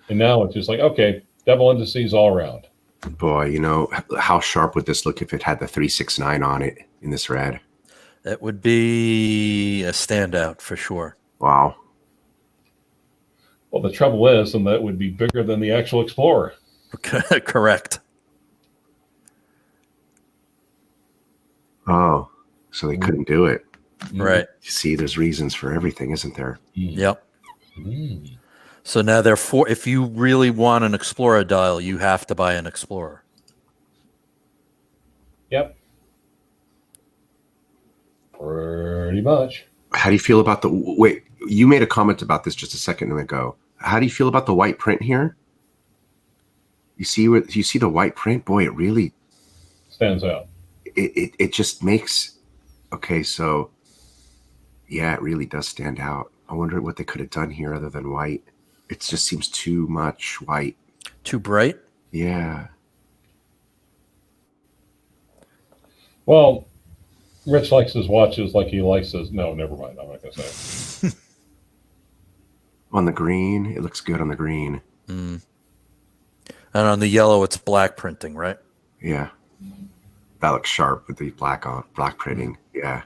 And now it's just like, okay, double indices all around. Boy, how sharp would this look if it had the 369 on it in this red? That would be a standout for sure. Wow. Well, the trouble is, and that would be bigger than the actual Explorer. Correct. so they couldn't do it. Right. You see, there's reasons for everything, isn't there? Yep. So now therefore, if you really want an Explorer dial, you have to buy an Explorer. Yep. Pretty much. How do you feel about the wait? You made a comment about this just a second ago. How do you feel about the white print here? You see the white print? Boy, it really Stands out. It just makes okay. So yeah, it really does stand out. I wonder what they could have done here other than white. It just seems too much white. Too bright? Yeah. Well, Rich likes his watches like he likes his. No, never mind. I'm not going to say it. On the green, it looks good on the green. And on the yellow, it's black printing, right? Yeah. That looks sharp with the black printing. Yeah.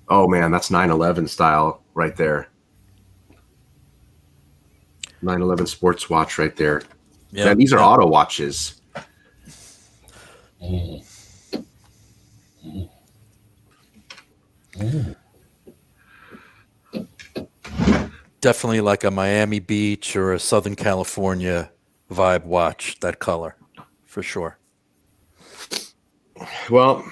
Oh man, that's 911 style right there. 911 sports watch right there. Yeah. Man, these are auto watches. Definitely like a Miami Beach or a Southern California vibe watch, that color, for sure. Well,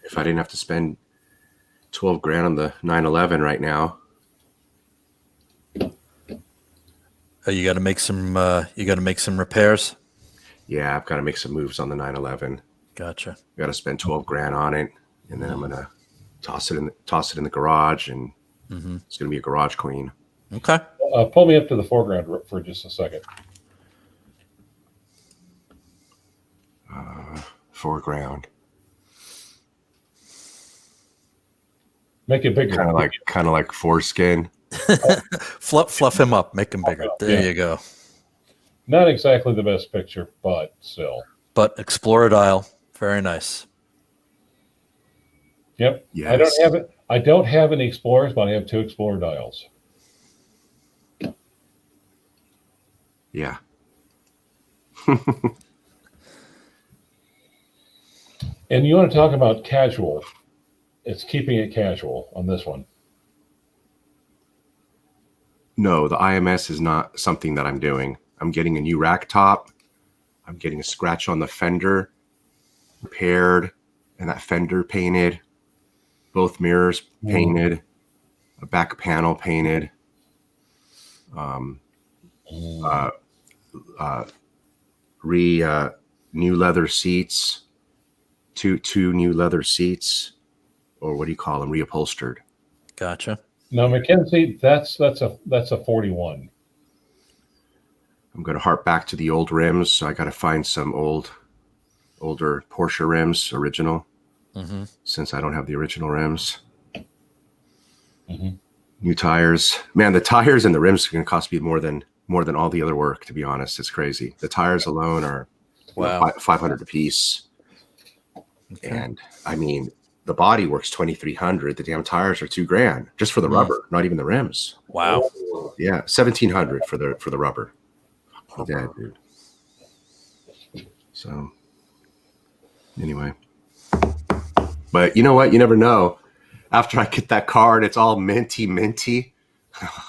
if I didn't have to spend 12 grand on the 911 right now. You got to make some. You got to make some repairs. Yeah, I've got to make some moves on the 911. Gotcha. Got to spend 12 grand on it, and then I'm gonna toss it in the garage, and it's gonna be a garage queen. Okay. Pull me up to the foreground for just a second. Foreground, Make it bigger. kind of like foreskin. Fluff him up, make him bigger. There you go. Not exactly the best picture, but still. But Explorer dial, very nice. Yep. Yes. I don't have it. I don't have any Explorers, but I have 2 Explorer dials. Yeah. And you want to talk about casual? It's keeping it casual on this one. No, the IMS is not something that I'm doing. I'm getting a new rack top. I'm getting a scratch on the fender repaired, and that fender painted. Both mirrors painted. A back panel painted. New leather seats. Two new leather seats, or what do you call them? Reupholstered. Gotcha. Now, Mackenzie, that's a 41. I'm going to harp back to the old rims. So I got to find some older Porsche rims, original, since I don't have the original rims. New tires. Man, the tires and the rims are going to cost me more than all the other work. To be honest, it's crazy. The tires alone are $500 a piece, and I mean the body works $2,300. The damn tires are $2,000 just for the rubber, not even the rims. Wow. Yeah, $1,700 for the rubber. Yeah, dude. So anyway, but you know what? You never know. After I get that car and it's all minty,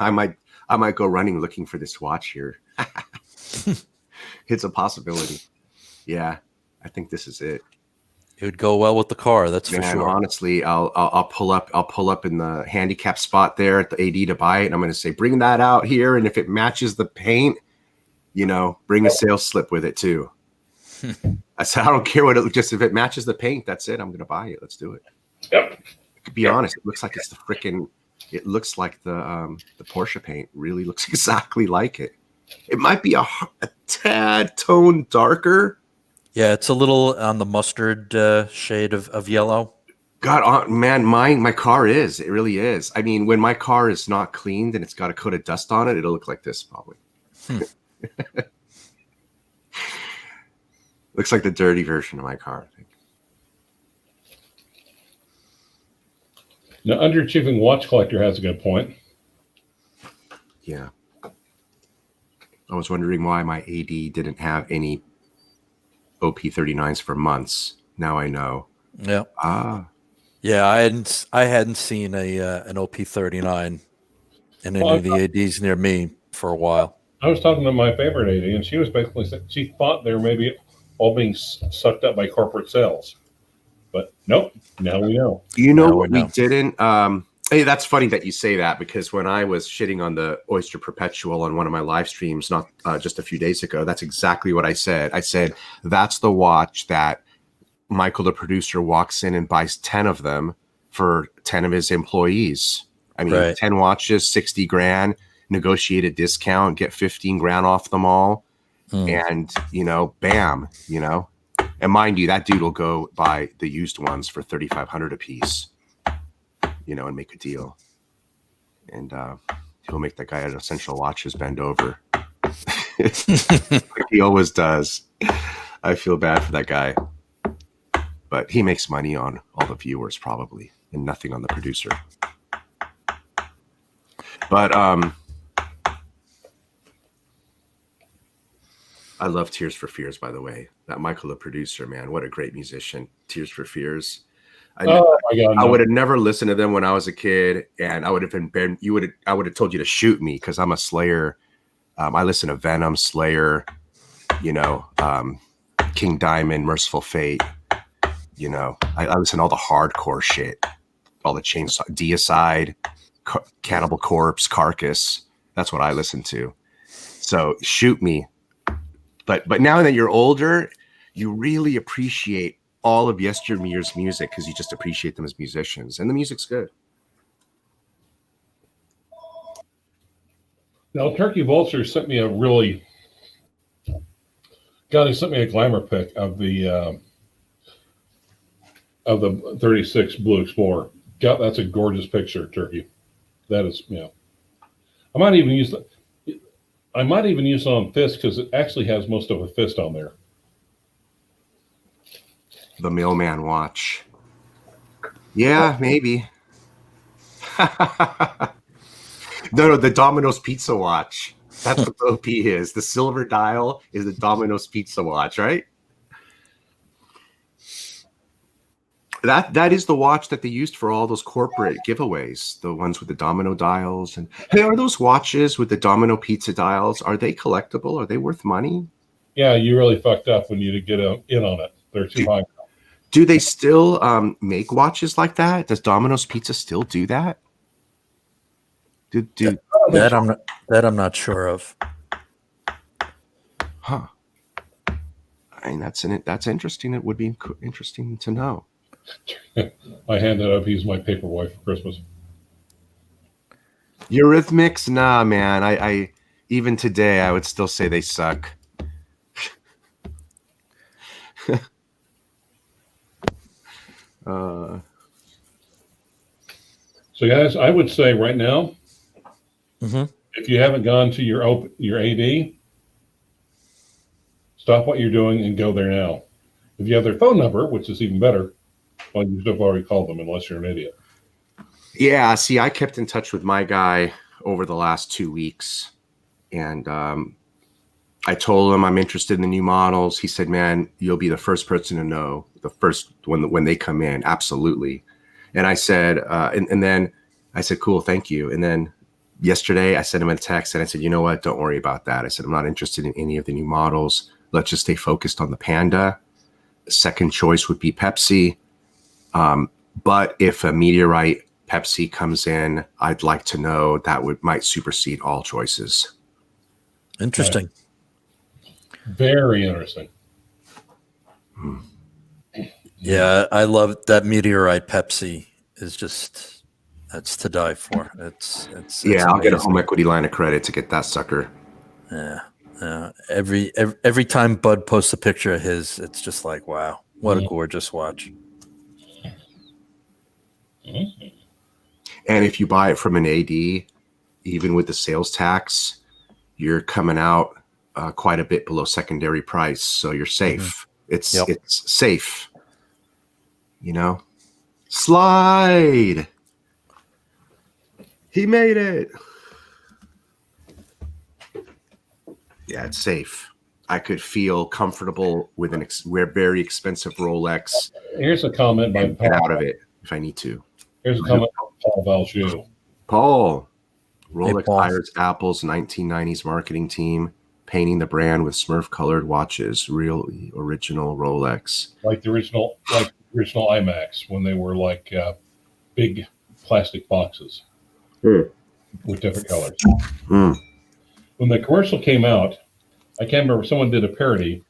I might go running looking for this watch here. It's a possibility. Yeah, I think this is it. It would go well with the car, that's for sure. Honestly, I'll pull up in the handicap spot there at the AD to buy it, and I'm going to say, bring that out here, and if it matches the paint, bring a sales slip with it too. I said, I don't care what just if it matches the paint, that's it. I'm going to buy it. Let's do it. Yep. To be honest, it looks like it's it looks like the Porsche paint really looks exactly like it. It might be a tad tone darker. Yeah, it's a little on the mustard shade of yellow. God, man, my car is. It really is. I mean, when my car is not cleaned and it's got a coat of dust on it, it'll look like this probably. Looks like the dirty version of my car, I think. Now, underachieving watch collector has a good point. Yeah. I was wondering why my AD didn't have any OP39s for months. Now I know. Yeah. Yeah, I hadn't seen an OP39 in any of the ADs near me for a while. I was talking to my favorite AD, and she was basically saying she thought they were maybe all being sucked up by corporate sales. But nope, now we know. You know what we didn't? Hey, that's funny that you say that, because when I was shitting on the Oyster Perpetual on one of my live streams, not just a few days ago, that's exactly what I said. I said, that's the watch that Michael, the producer, walks in and buys 10 of them for 10 of his employees. I mean, 10 watches, 60 grand, negotiate a discount, get 15 grand off them all. And, you know, bam, you know. And mind you, that dude will go buy the used ones for $3,500 a piece, you know, and make a deal. And he'll make that guy at Essential Watches bend over. Like he always does. I feel bad for that guy. But he makes money on all the viewers probably, and nothing on the producer. But I love Tears for Fears, by the way. That Michael, the producer, man, what a great musician. Tears for Fears. I would have never listened to them when I was a kid, and I would have been I would have told you to shoot me because I'm a Slayer. I listen to Venom, Slayer, you know, King Diamond, Merciful Fate. You know, I listen to all the hardcore shit, all the Chainsaw, Deicide, Cannibal Corpse, Carcass. That's what I listen to. So shoot me. But now that you're older, you really appreciate all of yesteryear's music because you just appreciate them as musicians, and the music's good. Now, Turkey Vulture sent me he sent me a glamour pic of the 36 Blue Explorer. God, that's a gorgeous picture, Turkey. That is, you know. I might even use it on Fist because it actually has most of a Fist on there. The Mailman watch. Yeah, maybe. No, the Domino's Pizza watch. That's what the OP is. The silver dial is the Domino's Pizza watch, right? That is the watch that they used for all those corporate giveaways, the ones with the domino dials. And hey, are those watches with the Domino Pizza dials, are they collectible? Are they worth money? Yeah, you really fucked up when you get in on it. They're too high. Do they still make watches like that? Does Domino's Pizza still do that? That I'm not sure of. Huh. I mean, that's interesting. It would be interesting to know. I handed up. He's my paperboy for Christmas. Eurythmics? Nah, man. I even today I would still say they suck. So, guys, I would say right now, if you haven't gone to your AD, stop what you're doing and go there now. If you have their phone number, which is even better, well, you should have already called them unless you're an idiot. Yeah, see, I kept in touch with my guy over the last 2 weeks, and I told him I'm interested in the new models. He said, man, you'll be the first person to know, the first when they come in. Absolutely. And I said, and then I said, cool, thank you. And then yesterday I sent him a text and I said, you know what? Don't worry about that. I said, I'm not interested in any of the new models. Let's just stay focused on the Panda. Second choice would be Pepsi. But if a Meteorite Pepsi comes in, I'd like to know that might supersede all choices. Interesting. Very interesting. Yeah, I love that Meteorite Pepsi is just, that's to die for. It's I'll get a home equity line of credit to get that sucker. Yeah. Every time Bud posts a picture of his, it's just like, wow, what a gorgeous watch. And if you buy it from an AD, even with the sales tax, you're coming out quite a bit below secondary price, so you're safe. It's safe. You know, slide. He made it. Yeah, it's safe. I could feel comfortable with wear very expensive Rolex. Here's a comment by And get out of it if I need to. Here's a comment by Paul Valjoux. Paul, Rolex Paul. hires Apple's 1990s marketing team, painting the brand with Smurf-colored watches. Real original Rolex. Like the original IMAX when they were like big plastic boxes with different colors. When the commercial came out, I can't remember. Someone did a parody,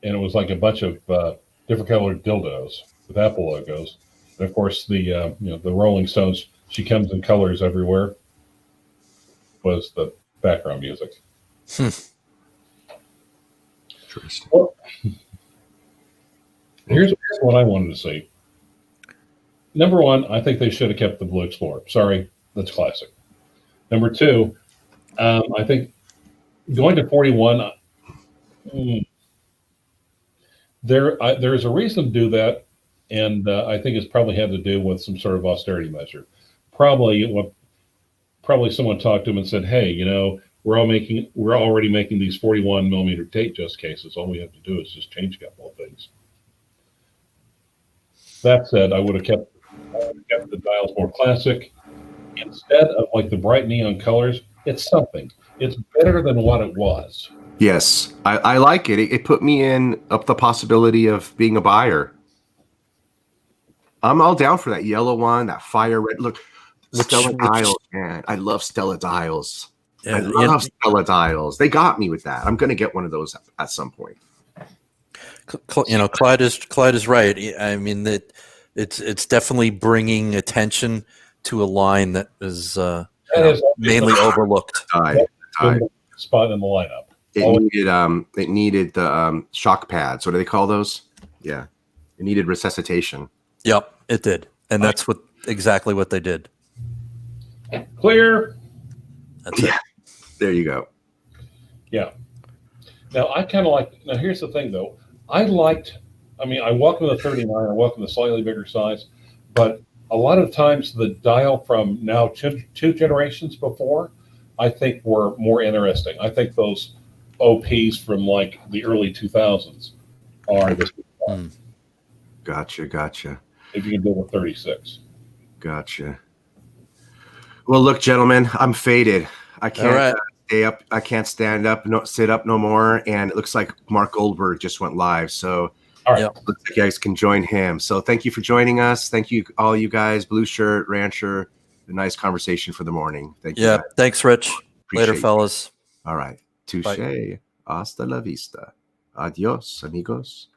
and it was like a bunch of different colored dildos with Apple logos. And of course, the the Rolling Stones, "She Comes in Colors Everywhere," was the background music. Interesting. Well, here's what I wanted to see. Number one, I think they should have kept the Blue Explorer. Sorry, that's classic. Number two, I think going to 41, there's a reason to do that, and I think it's probably had to do with some sort of austerity measure. Probably someone talked to him and said, "Hey, we're already making these 41 millimeter Datejust cases. All we have to do is just change a couple of things." That said, I would have kept the dials more classic. Instead of like the bright neon colors, it's something. It's better than what it was. Yes, I like it. It put me up the possibility of being a buyer. I'm all down for that yellow one, that fire red. Look, Stella Dials, man. I love Stella Dials. I love Stella Dials. They got me with that. I'm going to get one of those at some point. Clyde is right. I mean that it's definitely bringing attention to a line that is mainly overlooked. Spot in the lineup. It needed the shock pads. What do they call those? Yeah, it needed resuscitation. Yep, it did, and that's exactly what they did. Clear. That's it. There you go. Yeah. Now I kind of like. Now here's the thing, though. I welcome the 39. I welcome the slightly bigger size, but a lot of times the dial from now two generations before, I think were more interesting. I think those OPs from like the early 2000s are the Gotcha. If you can do the 36. Gotcha. Well, look, gentlemen, I'm faded. I can't stay up. I can't stand up, sit up no more. And it looks like Mark Goldberg just went live. So all right. Looks like you guys can join him. So thank you for joining us. Thank you, all you guys, Blue Shirt, Rancher. A nice conversation for the morning. Thank you. Yeah. Thanks, Rich. Later, fellas. All right. Touche. Bye. Hasta la vista. Adios, amigos.